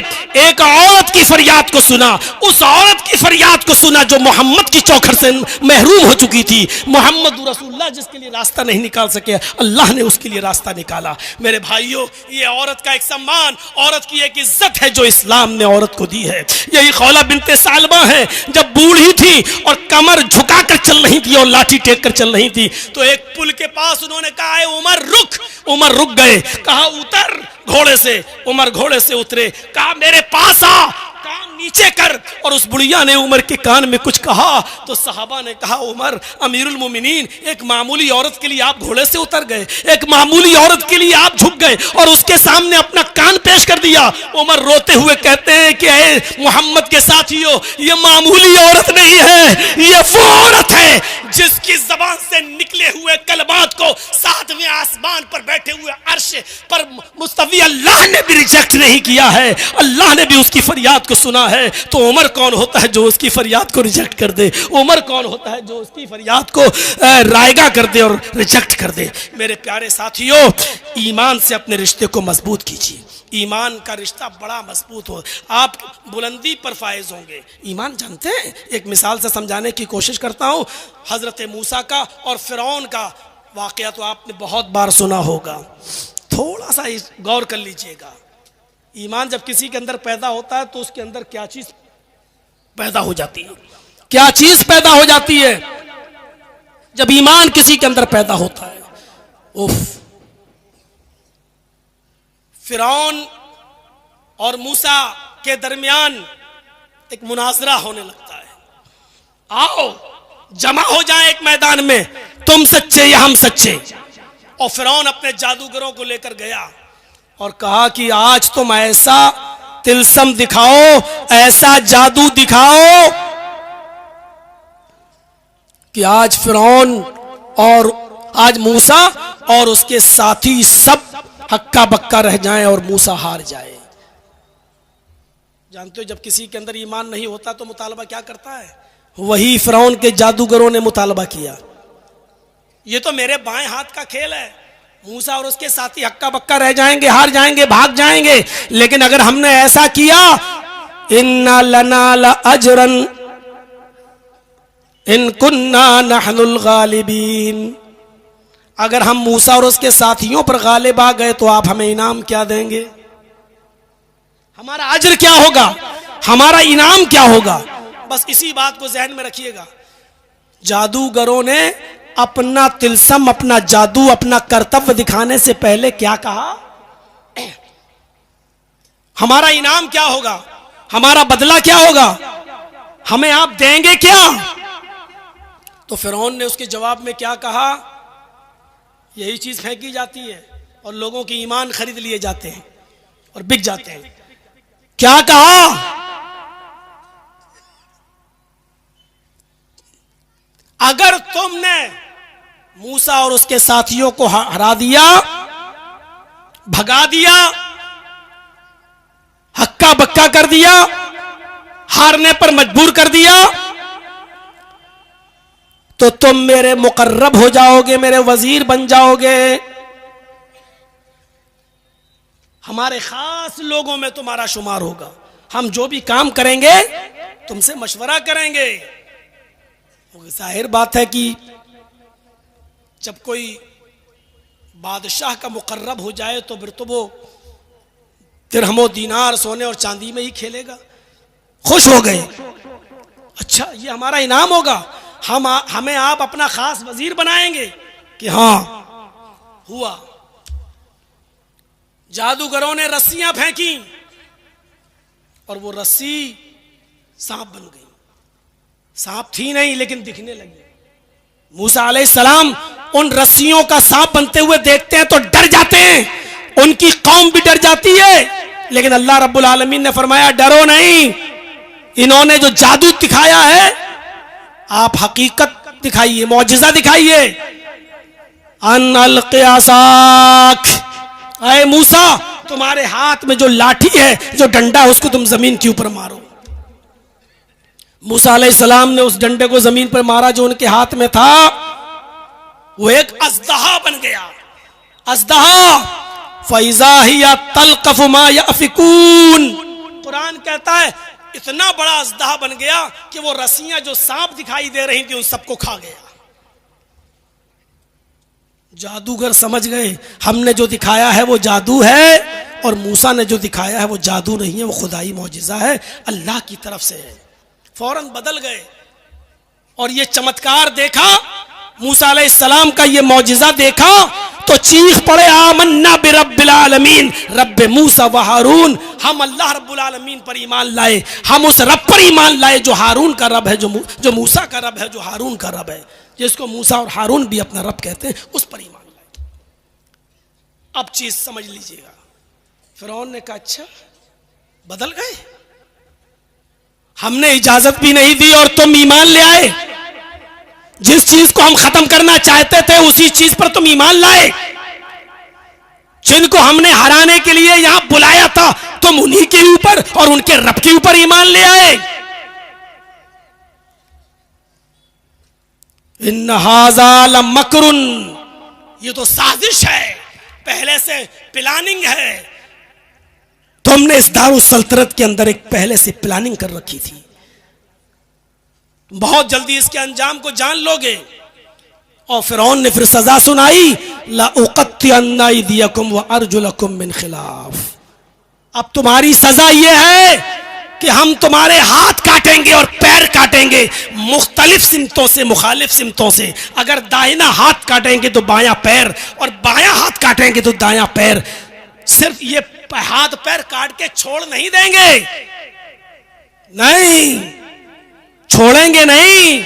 एक औरत की फरियाद को सुना, उस औरत की फरियाद को सुना जो मोहम्मद की चौखट से महरूम हो चुकी थी। मोहम्मद रसूलुल्लाह जिसके लिए रास्ता नहीं निकाल सके, अल्लाह ने उसके लिए रास्ता निकाला। मेरे भाइयों, ये औरत का एक सम्मान, औरत की एक इज्जत है जो इस्लाम ने औरत को दी है। यही खौला बिनते सालबा है, जब बूढ़ी थी और कमर झुकाकर चल रही थी और लाठी टेक कर चल रही थी, तो एक पुल के पास उन्होंने कहा, है उमर रुक। उमर रुक गए। कहा उतर घोड़े से। उमर घोड़े से उतरे। कहा मेरे पास आ। कहा नीचे कर। और उस बुढ़िया ने उमर के कान में कुछ कहा तो सहाबा ने कहा, उमर अमीरुल मोमिनीन, एक मामूली औरत के लिए आप घोड़े से उतर गए, एक मामूली औरत के लिए आप झुक गए और उसके सामने अपना कान पेश कर दिया। उमर रोते हुए कहते हैं कि ऐ मोहम्मद के साथियों, ये मामूली औरत नहीं है, ये वो औरत है जिसकी जबान से निकले हुए कलमात को सातवें आसमान पर बैठे हुए अर्श पर मुस्तवी अल्लाह ने भी रिजेक्ट नहीं किया है, अल्लाह ने भी उसकी फरियाद को सुना है। तो उमर कौन होता है जो उसकी फरियाद को रिजेक्ट कर दे? उमर कौन होता है जो उसकी फरियाद को रायगा कर दे और रिजेक्ट कर दे? मेरे प्यारे साथियों, ईमान से अपने रिश्ते को मजबूत कीजिए। ईमान का रिश्ता बड़ा मजबूत हो, आप बुलंदी पर फायज होंगे। ईमान जानते हैं, एक मिसाल से समझाने की कोशिश करता हूँ। हजरत मूसा का और फिरौन का वाकया तो आपने बहुत बार सुना होगा, थोड़ा सा गौर कर लीजिएगा। ईमान जब किसी के अंदर पैदा होता है तो उसके अंदर क्या चीज पैदा हो जाती है? क्या चीज पैदा हो जाती है जब ईमान किसी के अंदर पैदा होता है? उफ, फिरौन और मूसा के दरमियान एक मुनाजरा होने लगता है। आओ जमा हो जाए एक मैदान में, तुम सच्चे या हम सच्चे। और फिरौन अपने जादूगरों को लेकर गया और कहा कि आज तुम ऐसा तिलस्म दिखाओ, ऐसा जादू दिखाओ कि आज फिरौन और आज मूसा और उसके साथी सब हक्का बक्का रह जाएं और मूसा हार जाए। जानते हो, जब किसी के अंदर ईमान नहीं होता तो मुतालबा क्या करता है? वही फिरौन के जादूगरों ने मुतालबा किया। ये तो मेरे बाएं हाथ का खेल है, मूसा और उसके साथी हक्का बक्का रह जाएंगे, हार जाएंगे, भाग जाएंगे। लेकिन अगर हमने ऐसा किया, इन्ना लना ला अजरन इन कुन्ना नहनुल गालिबीन, अगर हम मूसा और उसके साथियों पर गालिब आ गए तो आप हमें इनाम क्या देंगे? हमारा अजर क्या होगा? हमारा इनाम क्या होगा? बस इसी बात को जहन में रखिएगा। जादूगरों ने अपना तिलस्म, अपना जादू, अपना कर्तव्य दिखाने से पहले क्या कहा? हमारा इनाम क्या होगा? हमारा बदला क्या होगा? हमें आप देंगे क्या? तो फिरौन ने उसके जवाब में क्या कहा? यही चीज फेंकी जाती है और लोगों के ईमान खरीद लिए जाते हैं और बिक जाते हैं। क्या कहा? अगर तुमने मूसा और उसके साथियों को हरा दिया, भगा दिया, हक्का बक्का कर दिया, हारने पर मजबूर कर दिया, तो तुम मेरे मुकर्रब हो जाओगे, मेरे वजीर बन जाओगे, हमारे खास लोगों में तुम्हारा शुमार होगा। हम जो भी काम करेंगे तुमसे मशवरा करेंगे। जाहिर बात है कि जब कोई बादशाह का मुकर्रब हो जाए तो फिर तो वो दिरहमो दीनार सोने और चांदी में ही खेलेगा। खुश हो गए, अच्छा ये हमारा इनाम होगा, हमें आप अपना खास वजीर बनाएंगे कि हाँ हुआ। जादूगरों ने रस्सियां फेंकी और वो रस्सी सांप बन गई। सांप थी नहीं लेकिन दिखने लगी। मूसा अलैहिस्सलाम उन रस्सियों का सांप बनते हुए देखते हैं तो डर जाते हैं, उनकी कौम भी डर जाती है। लेकिन अल्लाह रब्बुल आलमीन ने फरमाया डरो नहीं, इन्होंने जो जादू दिखाया है आप हकीकत दिखाइए, मौजिजा दिखाइए। अन अलक़ि असाक, ऐ मूसा तुम्हारे हाथ में जो लाठी है, जो डंडा है, उसको तुम जमीन के ऊपर मारो। मूसा अलैहिस्सलाम ने उस डंडे को जमीन पर मारा जो उनके हाथ में था, वो एक अज़दहा बन गया। अज़दहा फ़इज़ा हिया तल्क़फ़ु मा यअफ़िकून, कुरान कहता है इतना बड़ा अज़दहा बन गया कि वो रस्सियां जो सांप दिखाई दे रही थी उन सबको खा गया। जादूगर समझ गए हमने जो दिखाया है वो जादू है और मूसा ने जो दिखाया है वो जादू नहीं है, वो खुदाई मौजिज़ा है, अल्लाह की तरफ से है। फौरन बदल गए और ये चमत्कार देखा, मूसा अलैहिस्सलाम का ये मौजिज़ा देखा तो चीख पड़े आमन्ना बिरब्बिल आलमीन, रब्बे मूसा व हारून, हम अल्लाह रब्बुल आलमीन पर ईमान लाए, हम उस रब पर ईमान लाए जो हारून का रब है, जो मूसा का रब है, जो हारून का रब है, जिसको मूसा और हारून भी अपना रब कहते हैं, उस पर ईमान लाए। अब चीज समझ लीजिएगा, फिरौन ने कहा अच्छा बदल गए, हमने इजाजत भी नहीं दी और तुम ईमान ले आए, जिस चीज को हम खत्म करना चाहते थे उसी चीज पर तुम ईमान लाए, जिनको हमने हराने के लिए यहां बुलाया था तुम उन्हीं के ऊपर और उनके रब के ऊपर ईमान ले आए। इन्न हाज़ा लमकरुन, ये तो साजिश है, पहले से प्लानिंग है, तुमने इस दारुस सल्तनत के अंदर एक पहले से प्लानिंग कर रखी थी, बहुत जल्दी इसके अंजाम को जान लोगे। और फिरौन ने फिर सजा सुनाई, ला उक़त्तिअन्ना अयदियकुम व अर्जुलकुम मिन खिलाफ, अब तुम्हारी सजा यह है कि हम तुम्हारे हाथ काटेंगे और पैर काटेंगे मुख्तलिफ सिमतों से, मुखालिफ सिमतों से। अगर दाहिना हाथ काटेंगे तो बायां पैर, और बायां हाथ काटेंगे तो दायां पैर। सिर्फ ये हाथ पैर काट के छोड़ नहीं देंगे, नहीं छोड़ेंगे नहीं,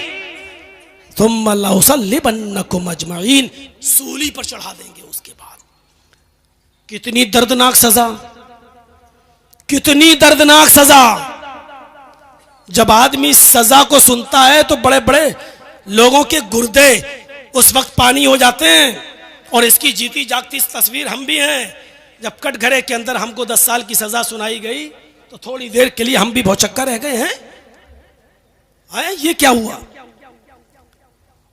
तुम लउसल्लिबन्नकुम अजमईन, सूली पर चढ़ा देंगे। उसके बाद कितनी दर्दनाक सजा, कितनी दर्दनाक सजा। जब आदमी सजा को सुनता है तो बड़े बड़े लोगों के गुर्दे उस वक्त पानी हो जाते हैं। और इसकी जीती जागती तस्वीर हम भी हैं। जब कटघरे के अंदर हमको 10 साल की सजा सुनाई गई तो थोड़ी देर के लिए हम भी भौचक्का रह गए हैं, ये क्या हुआ।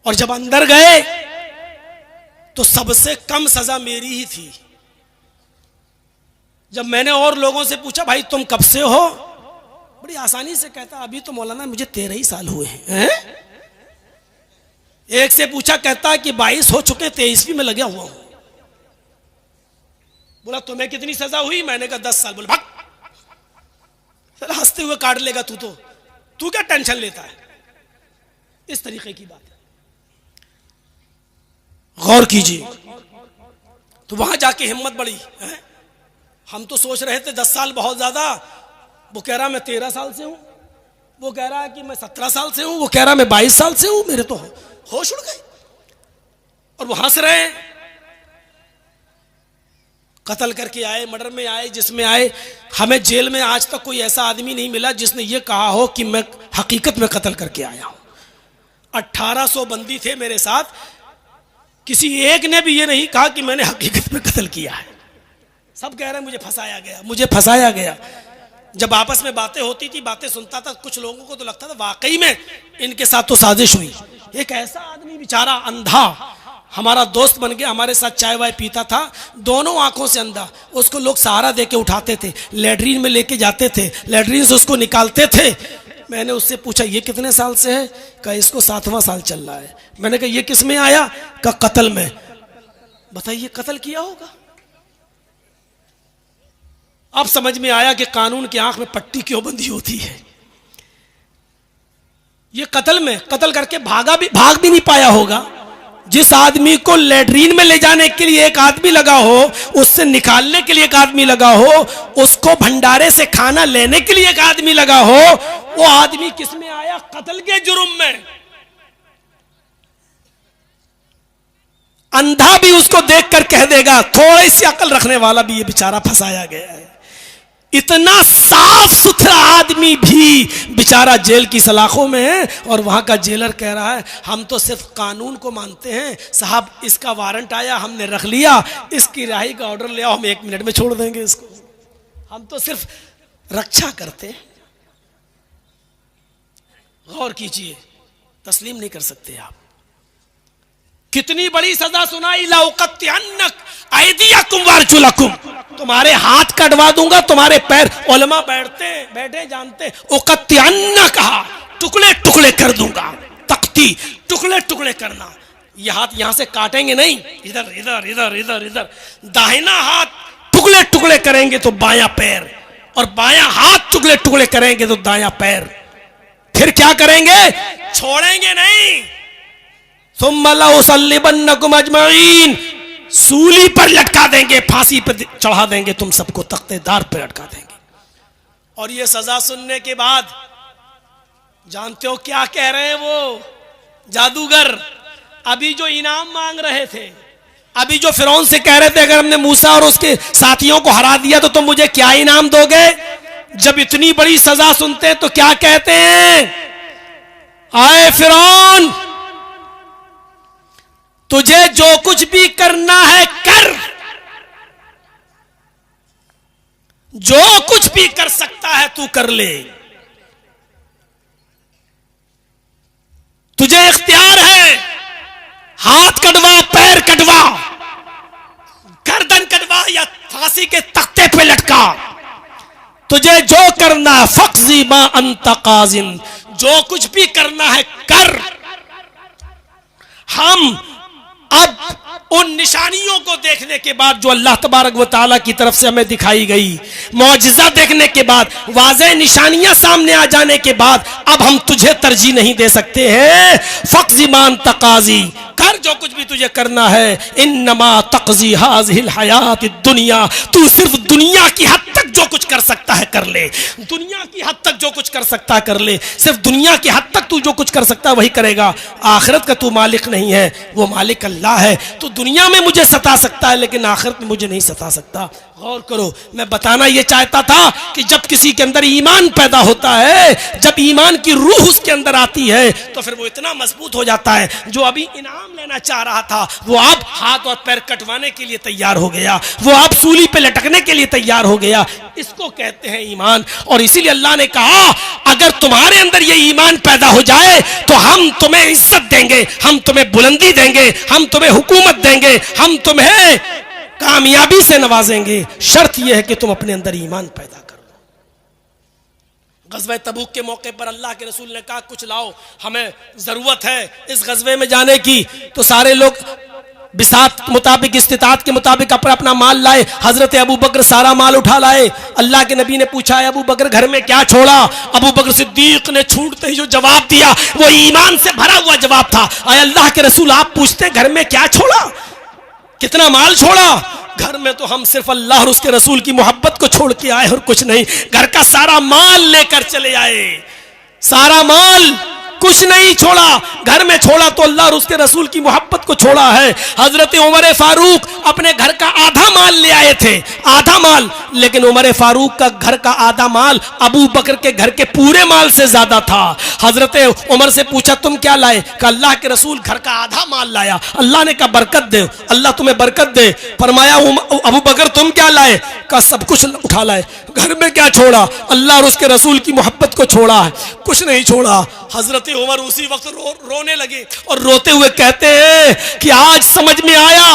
और जब अंदर गए तो सबसे कम सजा मेरी ही थी। जब मैंने और लोगों से पूछा भाई तुम कब से हो, बड़ी आसानी से कहता अभी तो मौलाना मुझे 13 ही साल हुए हैं। एक से पूछा, कहता कि 22 हो चुके, 23वीं में लगा हुआ हूं। बोला तुम्हें कितनी सजा हुई, मैंने कहा 10 साल। बोला भाग, हंसते हुए काट लेगा तू क्या टेंशन लेता है। इस तरीके की बात है, गौर कीजिए। तो वहां जाके हिम्मत बढ़ी है? हम तो सोच रहे थे 10 साल बहुत ज्यादा, वो कह रहा मैं 13 साल से हूं, वो कह रहा है कि मैं 17 साल से हूं, वो कह रहा मैं 22 साल से हूं। मेरे तो होश उड़ गए और वो हंस रहे हैं। कत्ल करके आए, मर्डर में आए, जिसमें आए, हमें जेल में आज तक कोई ऐसा आदमी नहीं मिला जिसने ये कहा हो कि मैं हकीकत में कत्ल करके आया हूं। 1800 बंदी थे मेरे साथ, किसी एक ने भी ये नहीं कहा कि मैंने हकीकत में कत्ल किया है। सब कह रहे हैं मुझे फंसाया गया, मुझे फंसाया गया। जब आपस में बातें होती थी, बातें सुनता था, कुछ लोगों को तो लगता था वाकई में इनके साथ तो साजिश हुई। एक ऐसा आदमी बेचारा अंधा हमारा दोस्त बन गया, हमारे साथ चाय वाय पीता था, दोनों आंखों से अंधा। उसको लोग सहारा देके उठाते थे, लैट्रीन में लेके जाते थे, लैट्रीन से उसको निकालते थे। मैंने उससे पूछा ये कितने साल से है, कहा इसको 7वां साल चल रहा है। मैंने कहा ये किस में आया, कहा कत्ल में। बताइए कत्ल किया होगा। अब समझ में आया कि कानून की आंख में पट्टी क्यों बंधी होती है। ये कत्ल में, कत्ल करके भाग भी नहीं पाया होगा। जिस आदमी को लैट्रीन में ले जाने के लिए एक आदमी लगा हो, उससे निकालने के लिए एक आदमी लगा हो, उसको भंडारे से खाना लेने के लिए एक आदमी लगा हो, वो आदमी किस में आया, कत्ल के जुर्म में। अंधा भी उसको देखकर कह देगा, थोड़ी सी अकल रखने वाला भी ये बेचारा फंसाया गया है। इतना साफ सुथरा आदमी भी बेचारा जेल की सलाखों में है और वहां का जेलर कह रहा है हम तो सिर्फ कानून को मानते हैं साहब, इसका वारंट आया हमने रख लिया, इसकी रिहाई का ऑर्डर ले आओ, हम 1 मिनट में छोड़ देंगे इसको, हम तो सिर्फ रक्षा करते हैं। गौर कीजिए, तस्लीम नहीं कर सकते आप। कितनी बड़ी सजा सुनाई, लाउकत्तिअन्नक अयदियकुम वारजुलकुम, तुम्हारे हाथ कटवा दूंगा, तुम्हारे पैर। उलमा बैठे जानते, उकत्तिअन्न कहा, टुकड़े टुकड़े कर दूंगा। तख्ती, टुकड़े टुकड़े करना। ये हाथ यहां से काटेंगे नहीं, इधर इधर इधर इधर इधर। दाहिना हाथ टुकड़े टुकड़े करेंगे तो बायां पैर, और बायां हाथ टुकड़े टुकड़े करेंगे तो दायां पैर। फिर क्या करेंगे, छोड़ेंगे नहीं। सुम्मा लउसल्लिबन्नकुम अजमईन, सूली पर लटका देंगे, फांसी पर चढ़ा देंगे, तुम सबको तख्तेदार पर लटका देंगे। और ये सजा सुनने के बाद जानते हो क्या कह रहे हैं वो जादूगर? अभी जो इनाम मांग रहे थे, अभी जो फिरौन से कह रहे थे अगर हमने मूसा और उसके साथियों को हरा दिया तो तुम मुझे क्या इनाम दोगे, जब इतनी बड़ी सजा सुनते हैं तो क्या कहते हैं? आए फिरौन, तुझे जो कुछ भी करना है कर, जो कुछ भी कर सकता है तू कर ले, तुझे इख्तियार है, हाथ कटवा, पैर कटवा, गर्दन कटवा या फांसी के तख्ते पे लटका, तुझे जो करना है, फक्जी मा अंत काजिन, जो कुछ भी करना है कर। हम अब उन निशानियों को देखने के बाद जो अल्लाह तबारक व तआला की तरफ से हमें दिखाई गई, मौजिज़ा देखने के बाद, वाज़ेह निशानियां सामने आ जाने के बाद, अब हम तुझे तरजीह नहीं दे सकते हैं। फ़क़्ज़ी मा अंत क़ाज़ी, कर जो कुछ भी तुझे करना है। इन्नमा तक़ज़ी हाज़िहिल हयातिद दुनिया, तू सिर्फ दुनिया की हद तक जो कुछ कर सकता है कर ले, दुनिया की हद तक जो कुछ कर सकता है कर ले, सिर्फ दुनिया की हद तक तू जो कुछ कर सकता है वही करेगा। आखिरत का तू मालिक नहीं है, वो मालिक अल्लाह है। तो दुनिया में मुझे सता सकता है लेकिन आखिरत में मुझे नहीं सता सकता। गौर करो, मैं बताना यह चाहता था कि जब किसी के अंदर ईमान पैदा होता है, जब ईमान की रूह उसके अंदर आती है तो फिर वो इतना मजबूत हो जाता है, जो अभी इनाम लेना चाह रहा था वो अब हाथ और पैर कटवाने के लिए तैयार हो गया, वो अब सूली पे लटकने के लिए तैयार हो गया। इसको कहते हैं ईमान। और इसीलिए अल्लाह ने कहा अगर तुम्हारे अंदर ये ईमान पैदा हो जाए तो हम तुम्हें इज्जत देंगे, हम तुम्हें बुलंदी देंगे, हम तुम्हें हुकूमत देंगे, हम तुम्हें कामयाबी से नवाजेंगे। शर्त यह है कि तुम अपने अंदर ईमान पैदा करो। गज़वे तबूक के मौके पर अल्लाह के रसूल ने कहा कुछ लाओ, हमें जरूरत है इस गज़वे में जाने की। तो सारे लोग बिसात मुताबिक, इस्तिताअत के मुताबिक अपना अपना माल लाए। हजरत अबू बकर सारा माल उठा लाए। अल्लाह के नबी ने पूछा है अबू बकर घर में क्या छोड़ा? अबू बकर सिद्दीक ने छूटते ही जो जवाब दिया वो ईमान से भरा हुआ जवाब था। आए अल्लाह के रसूल आप पूछते घर में क्या छोड़ा, कितना माल छोड़ा? घर में तो हम सिर्फ अल्लाह और उसके रसूल की मोहब्बत को छोड़ के आए और कुछ नहीं। घर का सारा माल लेकर चले आए, सारा माल, कुछ नहीं छोड़ा। घर में छोड़ा तो अल्लाह और उसके रसूल की मोहब्बत को छोड़ा है। हजरत उमर फारूक अपने घर का आधा माल ले आए थे, आधा माल, लेकिन उमर फारूक का घर का आधा माल अबू बकर के घर के पूरे माल से ज्यादा था। हजरत उमर से पूछा तुम क्या लाए? कहा अल्लाह के रसूल घर का आधा माल लाया। अल्लाह ने कहा बरकत दे, अल्लाह तुम्हें बरकत दे। फरमाया अबू बकर तुम क्या लाए? कहा सब कुछ उठा लाए। घर में क्या छोड़ा? अल्लाह और उसके रसूल की मोहब्बत को छोड़ा है, कुछ नहीं छोड़ा। हजरत उमर उसी वक्त रोने लगे और रोते हुए कहते हैं कि आज समझ में आया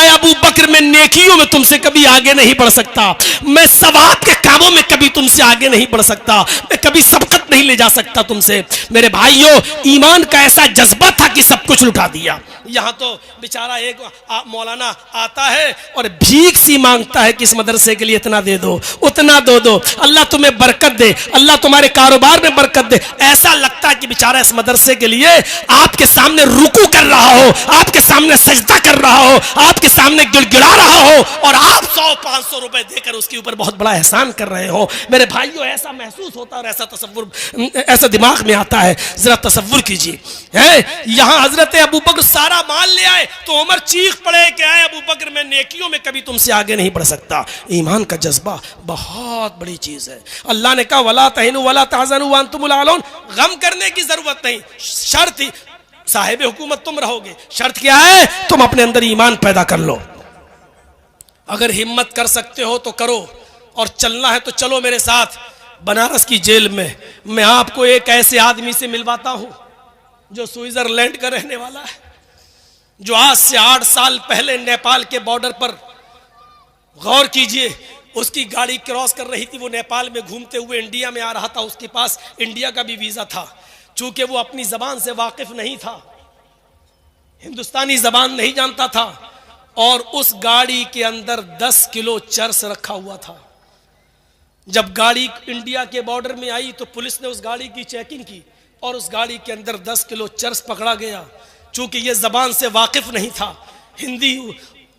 अबू बकर मैं नेकियों में तुमसे कभी आगे नहीं बढ़ सकता, मैं सवाब के कामों में कभी तुमसे आगे नहीं बढ़ सकता, मैं कभी सबकत नहीं ले जा सकता तुमसे। मेरे भाइयों, ईमान का ऐसा जज्बा था कि सब कुछ लुटा दिया। यहाँ तो बेचारा एक मौलाना आता है और भीख सी मांगता है कि इस मदरसे के लिए इतना दे दो, उतना दो, अल्लाह तुम्हें बरकत दे, अल्लाह तुम्हारे कारोबार में बरकत दे। ऐसा लगता है कि बेचारा इस मदरसे के लिए आपके सामने रुकू कर रहा हो, आपके सामने सजदा कर रहा हो, आपके सामने गिड़गिड़ा रहा हो और आप 100-500 रुपए देकर उसके ऊपर बहुत बड़ा एहसान कर रहे हो। मेरे भाइयों, ऐसा महसूस होता है और ऐसा तसव्वुर, ऐसा दिमाग में आता है। जरा तसव्वुर कीजिए, यहाँ हजरत अबू बकर सारा माल ले आए तो उमर चीख पड़े कि आए अबू बकर मैं नेकियों में कभी तुमसे आगे नहीं बढ़ सकता। ईमान का जज्बा बहुत बड़ी चीज है। अल्लाह ने कहा वला तहिनु वला तहज़नु व अंतुमुल आलौन, गम करने की जरूरत नहीं, शर्त साहिब हुकूमत तुम रहोगे। शर्त क्या है? तुम अपने अंदर ईमान पैदा कर लो। अगर हिम्मत कर सकते हो तो करो और चलना है तो चलो मेरे साथ बनारस की जेल में। मैं आपको एक ऐसे आदमी से मिलवाता हूं जो स्विट्जरलैंड का रहने वाला है, जो आज से 8 साल पहले नेपाल के बॉर्डर पर, गौर कीजिए, उसकी गाड़ी क्रॉस कर रही थी, वो नेपाल में घूमते हुए इंडिया में आ रहा था, उसके पास इंडिया का भी वीजा था। चूंकि वो अपनी जबान से वाकिफ नहीं था, हिंदुस्तानी जबान नहीं जानता था, और उस गाड़ी के अंदर 10 किलो चर्स रखा हुआ था। जब गाड़ी इंडिया के बॉर्डर में आई तो पुलिस ने उस गाड़ी की चेकिंग की और उस गाड़ी के अंदर 10 किलो चर्स पकड़ा गया। चूंकि ये जबान से वाकिफ नहीं था, हिंदी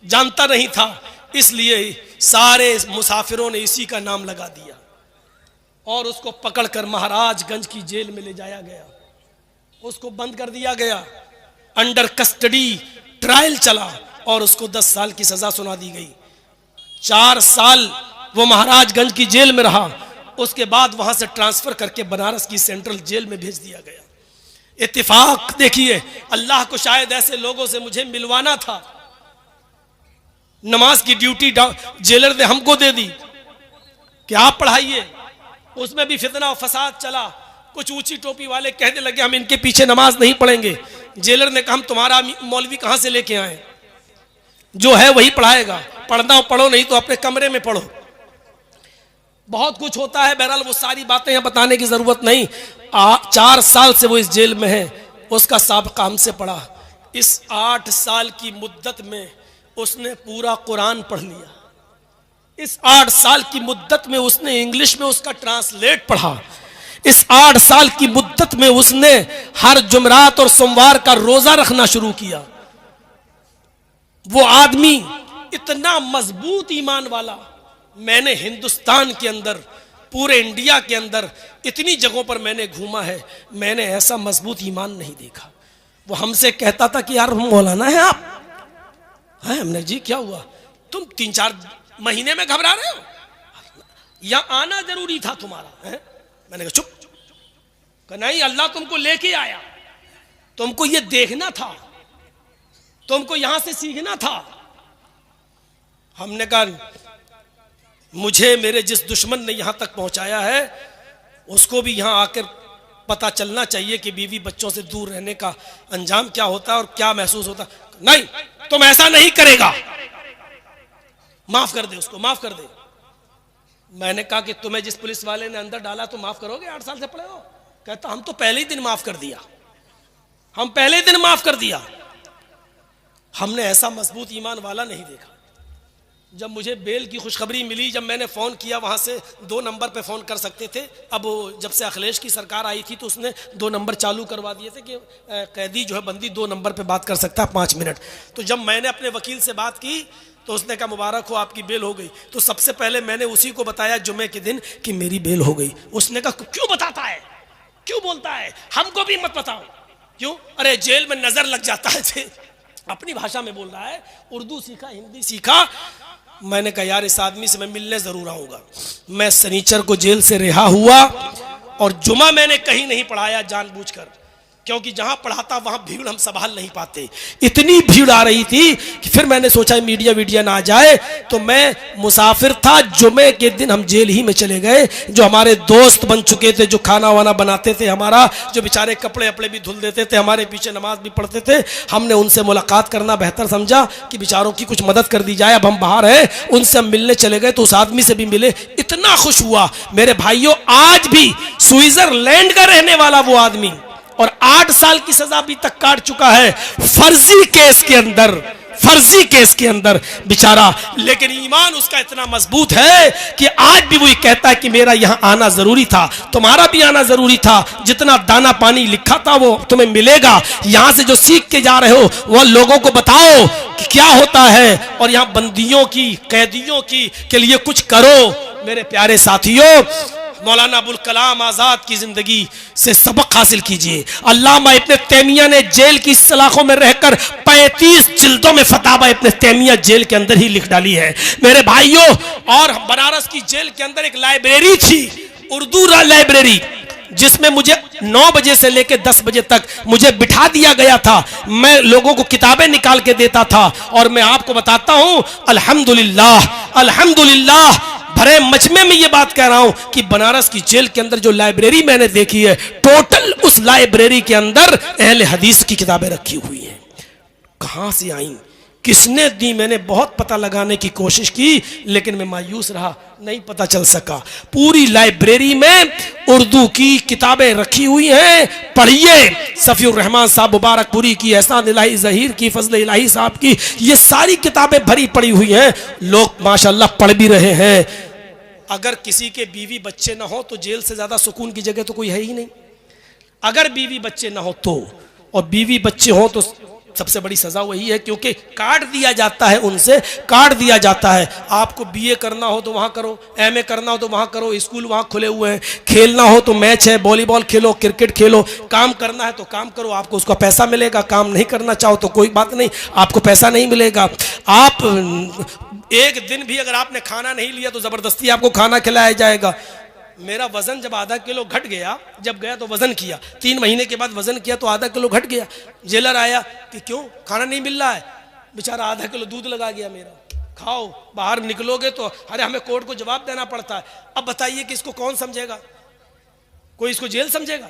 जानता नहीं था, इसलिए सारे मुसाफिरों ने इसी का नाम लगा दिया और उसको पकड़कर महाराजगंज की जेल में ले जाया गया। उसको बंद कर दिया गया, अंडर कस्टडी ट्रायल चला और उसको 10 साल की सजा सुना दी गई। 4 साल वो महाराजगंज की जेल में रहा, उसके बाद वहां से ट्रांसफर करके बनारस की सेंट्रल जेल में भेज दिया गया। इत्तेफाक देखिए, अल्लाह को शायद ऐसे लोगों से मुझे मिलवाना था। नमाज की ड्यूटी जेलर ने हमको दे दी कि आप पढ़ाइए, उसमें भी फितना और फसाद चला। कुछ ऊंची टोपी वाले कहने लगे हम इनके पीछे नमाज नहीं पढ़ेंगे। जेलर ने कहा हम तुम्हारा मौलवी कहां से लेके आए, जो है वही पढ़ाएगा, पढ़ना हो पढ़ो, नहीं तो अपने कमरे में पढ़ो। बहुत कुछ होता है, बहरहाल वो सारी बातें यहाँ बताने की जरूरत नहीं। 4 साल से वो इस जेल में है, उसका साबिक़ा हमसे पढ़ा। इस 8 साल की मुद्दत में उसने पूरा कुरान पढ़ लिया। इस 8 साल की मुद्दत में उसने इंग्लिश में उसका ट्रांसलेट पढ़ा। इस 8 साल की मुद्दत में उसने हर जुमरात और सोमवार का रोजा रखना शुरू किया। वो आदमी इतना मजबूत ईमान वाला, मैंने हिंदुस्तान के अंदर, पूरे इंडिया के अंदर इतनी जगहों पर मैंने घूमा है, मैंने ऐसा मजबूत ईमान नहीं देखा। वो हमसे कहता था कि यार मौलाना है आप हैं? हमने जी क्या हुआ, तुम 3-4 महीने में घबरा रहे हो, यहां आना जरूरी था तुम्हारा है? मैंने कहा चुप। कहा नहीं, अल्लाह तुमको लेके आया, तुमको ये देखना था, तुमको यहां से सीखना था। हमने कहा मुझे मेरे जिस दुश्मन ने यहां तक पहुंचाया है उसको भी यहां आकर पता चलना चाहिए कि बीवी बच्चों से दूर रहने का अंजाम क्या होता है और क्या महसूस होता है। नहीं, तुम ऐसा नहीं करेगा, माफ कर दे उसको, माफ कर दे। मैंने कहा कि तुम्हें जिस पुलिस वाले ने अंदर डाला तो माफ करोगे? 8 साल से पड़े हो। कहता हम तो पहले ही दिन माफ कर दिया, हम पहले ही दिन माफ कर दिया। हमने ऐसा मजबूत ईमान वाला नहीं देखा। जब मुझे बेल की खुशखबरी मिली, जब मैंने फ़ोन किया, वहाँ से 2 नंबर पे फ़ोन कर सकते थे। अब जब से अखिलेश की सरकार आई थी तो उसने 2 नंबर चालू करवा दिए थे कि कैदी जो है बंदी 2 नंबर पे बात कर सकता है 5 मिनट। तो जब मैंने अपने वकील से बात की तो उसने कहा मुबारक हो आपकी बेल हो गई। तो सबसे पहले मैंने उसी को बताया जुमे के दिन कि मेरी बेल हो गई। उसने कहा क्यों बताता है, क्यों बोलता है, हमको भी मत बताओ। क्यों? अरे जेल में नजर लग जाता है। अपनी भाषा में बोल रहा है, उर्दू सीखा, हिंदी सीखा। मैंने कहा यार इस आदमी से मैं मिलने जरूर आऊंगा। मैं शनिचर को जेल से रिहा हुआ और जुमा मैंने कहीं नहीं पढ़ाया जानबूझकर, क्योंकि जहां पढ़ाता वहां भीड़ हम संभाल नहीं पाते। इतनी भीड़ आ रही थी कि फिर मैंने सोचा मीडिया वीडिया ना आ जाए, तो मैं मुसाफिर था। जुमे के दिन हम जेल ही में चले गए। जो हमारे दोस्त बन चुके थे, जो खाना वाना बनाते थे हमारा, जो बेचारे कपड़े अपड़े भी धुल देते थे, हमारे पीछे नमाज भी पढ़ते थे, हमने उनसे मुलाकात करना बेहतर समझा कि बेचारों की कुछ मदद कर दी जाए। अब हम बाहर हैं, उनसे हम मिलने चले गए तो उस आदमी से भी मिले। इतना खुश हुआ मेरे भाइयों। आज भी स्विट्जरलैंड का रहने वाला वो आदमी, और 8 साल की सजा अभी तक काट चुका है फर्जी केस के अंदर, फर्जी केस के अंदर बेचारा। लेकिन ईमान उसका इतना मजबूत है कि आज भी वही कहता है कि मेरा यहां आना जरूरी था, तुम्हारा भी आना जरूरी था। जितना दाना पानी लिखा था वो तुम्हें मिलेगा। यहां से जो सीख के जा रहे हो वो लोगों को बताओ कि क्या होता है, और यहां बंदियों की, कैदियों की के लिए कुछ करो। मेरे प्यारे साथियों, मौलाना अबुल कलाम आजाद की जिंदगी से सबक हासिल कीजिए। अल्लामा इब्ने तैमिया ने जेल की सलाखों में रहकर 35 जिल्दों में फतावा इब्ने तैमिया जेल के अंदर ही लिख डाली है मेरे भाइयों। और बनारस की जेल के अंदर एक लाइब्रेरी थी, उर्दू लाइब्रेरी, जिसमें मुझे 9 बजे से लेकर 10 बजे तक मुझे बिठा दिया गया था। मैं लोगों को किताबें निकाल के देता था। और मैं आपको बताता हूं अल्हम्दुलिल्लाह, अल्हम्दुलिल्लाह, भरे मजमे में ये बात कह रहा हूं कि बनारस की जेल के अंदर जो लाइब्रेरी मैंने देखी है, टोटल उस लाइब्रेरी के अंदर अहले हदीस की किताबें रखी हुई हैं। कहां से आई, किसने दी, मैंने बहुत पता लगाने की कोशिश की, लेकिन मैं मायूस रहा, नहीं पता चल सका। पूरी लाइब्रेरी में उर्दू की किताबें रखी हुई हैं, पढ़िए। सफीउर रहमान साहब मुबारकपुरी की, एहसान इलाही ज़हीर की, फजल इलाही साहब की, ये सारी किताबें भरी पड़ी हुई हैं। लोग माशाल्लाह पढ़ भी रहे हैं। अगर किसी के बीवी बच्चे ना हो तो जेल से ज्यादा सुकून की जगह तो कोई है ही नहीं। अगर बीवी बच्चे ना हो तो, और बीवी बच्चे हो तो सबसे बड़ी सजा वही है, क्योंकि काट दिया जाता है, उनसे काट दिया जाता है। आपको बीए करना हो तो वहां करो, एमए करना हो तो वहां करो, स्कूल वहां खुले हुए हैं, खेलना हो तो मैच है, वॉलीबॉल खेलो, क्रिकेट खेलो, काम करना है तो काम करो, आपको उसका पैसा मिलेगा। काम नहीं करना चाहो तो कोई बात नहीं, आपको पैसा नहीं मिलेगा। आप एक दिन भी अगर आपने खाना नहीं लिया तो जबरदस्ती आपको खाना खिलाया जाएगा। मेरा वजन जब आधा किलो घट गया, जब गया तो वजन किया, 3 महीने के बाद वजन किया तो आधा किलो घट गया। जेलर आया कि क्यों खाना नहीं मिल रहा है, बेचारा आधा किलो दूध लगा गया मेरा, खाओ, बाहर निकलोगे तो अरे हमें कोर्ट को जवाब देना पड़ता है। अब बताइए कि इसको कौन समझेगा, कोई इसको जेल समझेगा?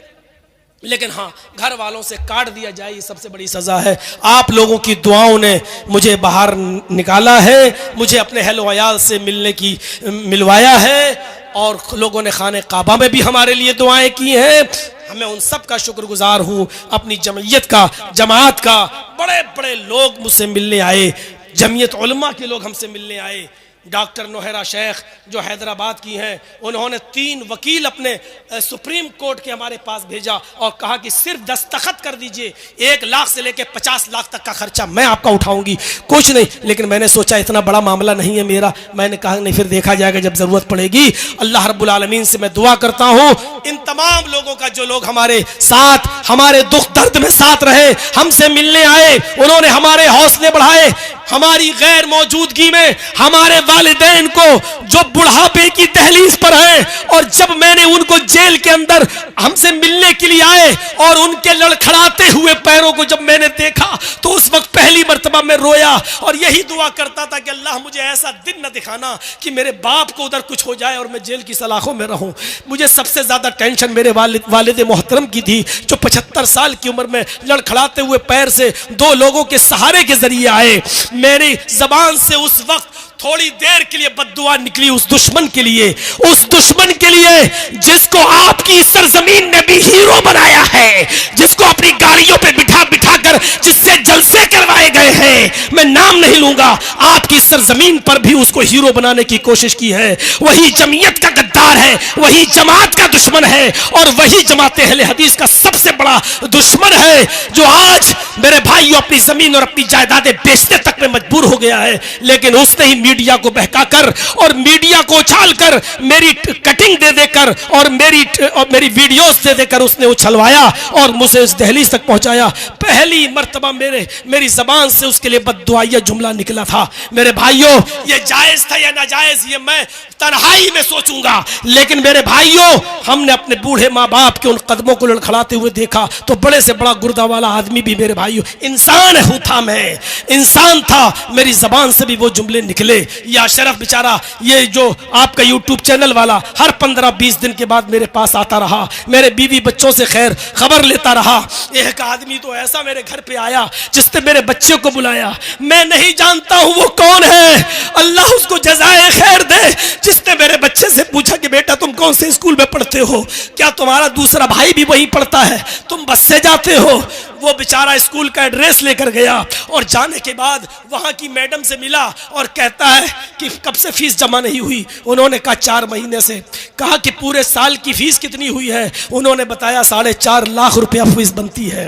लेकिन हाँ, घर वालों से काट दिया जाए, ये सबसे बड़ी सजा है। आप लोगों की दुआओं ने मुझे बाहर निकाला है, मुझे अपने अहल वयाल से मिलवाया है, और लोगों ने खाने काबा में भी हमारे लिए दुआएं की हैं। हमें उन सब का शुक्रगुजार हूँ, अपनी जमयत का, जमात का। बड़े बड़े लोग मुझसे मिलने आए, जमियत उलमा के लोग हमसे मिलने आए। डॉक्टर नोहरा शेख जो हैदराबाद की हैं, उन्होंने 3 वकील अपने सुप्रीम कोर्ट के हमारे पास भेजा और कहा कि सिर्फ दस्तखत कर दीजिए, 1 लाख से लेकर 50 लाख तक का खर्चा मैं आपका उठाऊंगी, कुछ नहीं। लेकिन मैंने सोचा इतना बड़ा मामला नहीं है मेरा, मैंने कहा नहीं, फिर देखा जाएगा जब जरूरत पड़ेगी। अल्लाह रब्बुल आलमीन से मैं दुआ करता हूँ इन तमाम लोगों का, जो लोग हमारे साथ, हमारे दुख दर्द में साथ रहे, हमसे मिलने आए, उन्होंने हमारे हौसले बढ़ाए। हमारी गैर मौजूदगी में हमारे वालिदैन को, जो बुढ़ापे की दहलीज पर हैं, और जब मैंने उनको जेल के अंदर हमसे मिलने के लिए आए और उनके लड़खड़ाते हुए पैरों को जब मैंने देखा तो उस वक्त पहली मर्तबा मैं रोया और यही दुआ करता था कि अल्लाह मुझे ऐसा दिन न दिखाना कि मेरे बाप को उधर कुछ हो जाए और मैं जेल की सलाखों में रहूं। मुझे सबसे ज्यादा टेंशन मेरे वालिद मोहतरम की थी, जो 75 साल की उम्र में लड़खड़ाते हुए पैर से 2 लोगों के सहारे के जरिए आए। मेरी जबान से उस वक्त थोड़ी देर के लिए बद्दुआ निकली उस दुश्मन के लिए, उस दुश्मन के लिए जिसको आपकी सरजमीन ने भी हीरो बनाया है, जिसको अपनी गाड़ियों पे बिठा बिठा कर जिससे जलसे करवाए गए हैं, मैं नाम नहीं लूंगा, आपकी सरजमीन पर भी उसको हीरो बनाने की कोशिश की है। वही जमीयत का गद्दार है, वही जमात का दुश्मन है, और वही जमात अहले हदीस का सबसे बड़ा दुश्मन है, जो आज मेरे भाइयों अपनी जमीन और अपनी जायदादें बेचने तक में मजबूर हो गया है। लेकिन उसने ही मीडिया को बहकाकर और मीडिया को उछालकर, मेरी कटिंग दे देकर और मेरी वीडियोस दे देकर उसने उछलवाया और मुझे इस दहलीज तक पहुंचाया। पहली मर्तबा मेरी जबान से उसके लिए बद्दुआया जुमला निकला था। मेरे भाइयों, ये जायज था या नाजायज, ये मैं तन्हाई में सोचूंगा, लेकिन मेरे भाइयों, हमने अपने बूढ़े माँ बाप के उन कदमों को लड़खड़ाते हुए देखा तो बड़े से बड़ा गुर्दा वाला आदमी भी मेरे भाइयों इंसान था, मैं इंसान था, मेरी जबान से भी वो जुमले निकले। या शरफ बेचारा, ये जो आपका यूट्यूब चैनल वाला, हर 15-20 दिन के बाद मेरे पास आता रहा, मेरे बीवी बच्चों से खैर खबर लेता रहा। एक आदमी तो ऐसा मेरे घर पे आया जिसने मेरे बच्चे को बुलाया, मैं नहीं जानता हूं वो कौन है, अल्लाह उसको जज़ाए खैर दे, जिसने मेरे बच्चे से पूछा कि बेटा तुम कौन से स्कूल में पढ़ते हो, क्या तुम्हारा दूसरा भाई भी वहीं पढ़ता है, तुम बस से जाते हो? वो बेचारा स्कूल का एड्रेस लेकर गया और जाने के बाद वहां की मैडम से मिला और कहता है कि कब से फीस जमा नहीं हुई। उन्होंने कहा 4 महीने से। कहा कि पूरे साल की फीस कितनी हुई है? उन्होंने बताया 4.5 लाख रुपया फीस बनती है,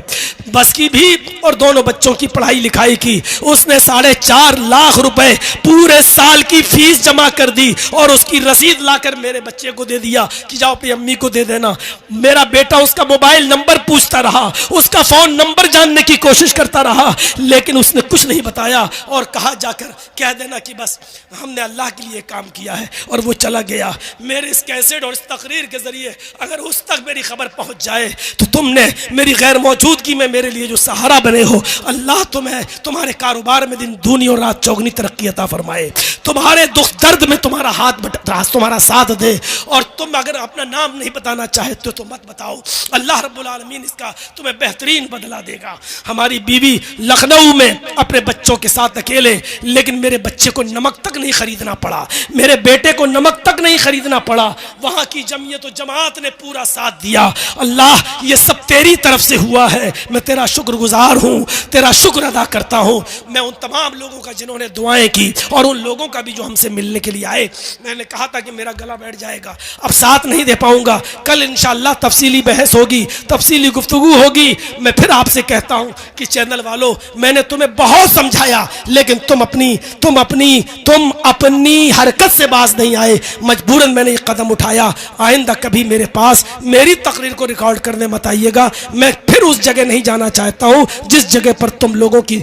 बस की भी और दोनों बच्चों की पढ़ाई लिखाई की। उसने 4.5 लाख रुपए पूरे साल की फीस जमा कर दी और उसकी रसीद लाकर मेरे बच्चे को दे दिया कि जाओ अपनी अम्मी को दे देना। मेरा बेटा उसका मोबाइल नंबर पूछता रहा, उसका फोन नंबर जानने की कोशिश करता रहा, लेकिन उसने कुछ नहीं बताया और कहा जाकर कह देना कि बस हमने अल्लाह के लिए काम किया है, और वो चला गया। मेरे इस कैसेट और इस तकरीर के जरिए अगर उस तक मेरी खबर पहुंच जाए तो तुमने मेरी गैर मौजूदगी में मेरे लिए जो सहारा बने हो, अल्लाह तुम्हें तुम्हारे कारोबार में दिन दूनी और रात चौगनी तरक्की अता फरमाए, तुम्हारे दुख दर्द में तुम्हारा तुम्हारा साथ दे। और तुम अगर अपना नाम नहीं बताना चाहते तो मत बताओ, अल्लाह रब्बुल आलमीन इसका तुम्हें बेहतरीन बदला देगा। हमारी बीवी लखनऊ में अपने बच्चों के साथ अकेले, लेकिन मेरे बच्चे को नमक तक नहीं खरीदना पड़ा, मेरे बेटे को नमक तक नहीं खरीदना पड़ा, वहां की जमीयत और जमात ने पूरा साथ दिया। अल्लाह ये सब तेरी तरफ से हुआ है, मैं तेरा शुक्रगुजार हूँ, तेरा शुक्र अदा करता हूँ। मैं उन तमाम लोगों का जिन्होंने दुआएं की और उन लोगों का भी जो हमसे मिलने के लिए आए। मैंने कहा था कि मेरा गला बैठ जाएगा, अब साथ नहीं दे पाऊंगा। कल कल इंशाअल्लाह तफसीली बहस होगी, तफसीली गुफ्तगू होगी। मैं फिर आपसे कहता हूं कि चैनल वालों, मैंने तुम्हें बहुत समझाया, लेकिन तुम अपनी हरकत से बाज नहीं आए। मजबूरन मैंने ये कदम उठाया। आइंदा कभी मेरे पास मेरी तकरीर को रिकॉर्ड करने मत आइएगा। मैं फिर उस जगह नहीं जाना चाहता हूं जिस जगह पर तुम लोगों की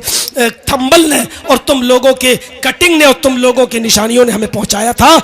थंबल ने और तुम लोगों के कटिंग ने और तुम लोगों के निशानियों ने हमें पहुंचाया था।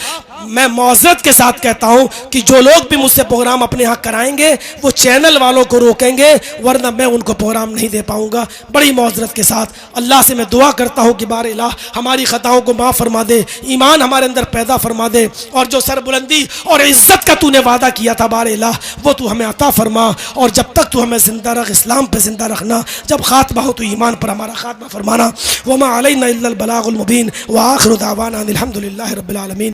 मैं मौजरत के साथ कहता हूं कि जो लोग भी मुझसे प्रोग्राम अपने यहाँ कराएंगे वो चैनल वालों को रोकेंगे, वरना मैं उनको प्रोग्राम नहीं दे पाऊंगा। बड़ी मौजरत के साथ अल्लाह से मैं दुआ करता हूं कि बार इलाह हमारी खताओं को माफ़ फरमा दे, ईमान हमारे अंदर पैदा फरमा दे, और जो सरबुलंदी और इज्जत का तूने वादा किया था बार इलाह, वो तू हमें अता फरमा। और जब तक तू हमें जिंदा रख, इस्लाम पर जिंदा रखना, जब खात्मा हो तो ईमान पर हमारा खात्मा फरमाना। वमा अलैना इल्लल बलागुल मुबीन व आखिरु दावाना अनिल हम्दुलिल्लाहि रब्बिल आलमीन।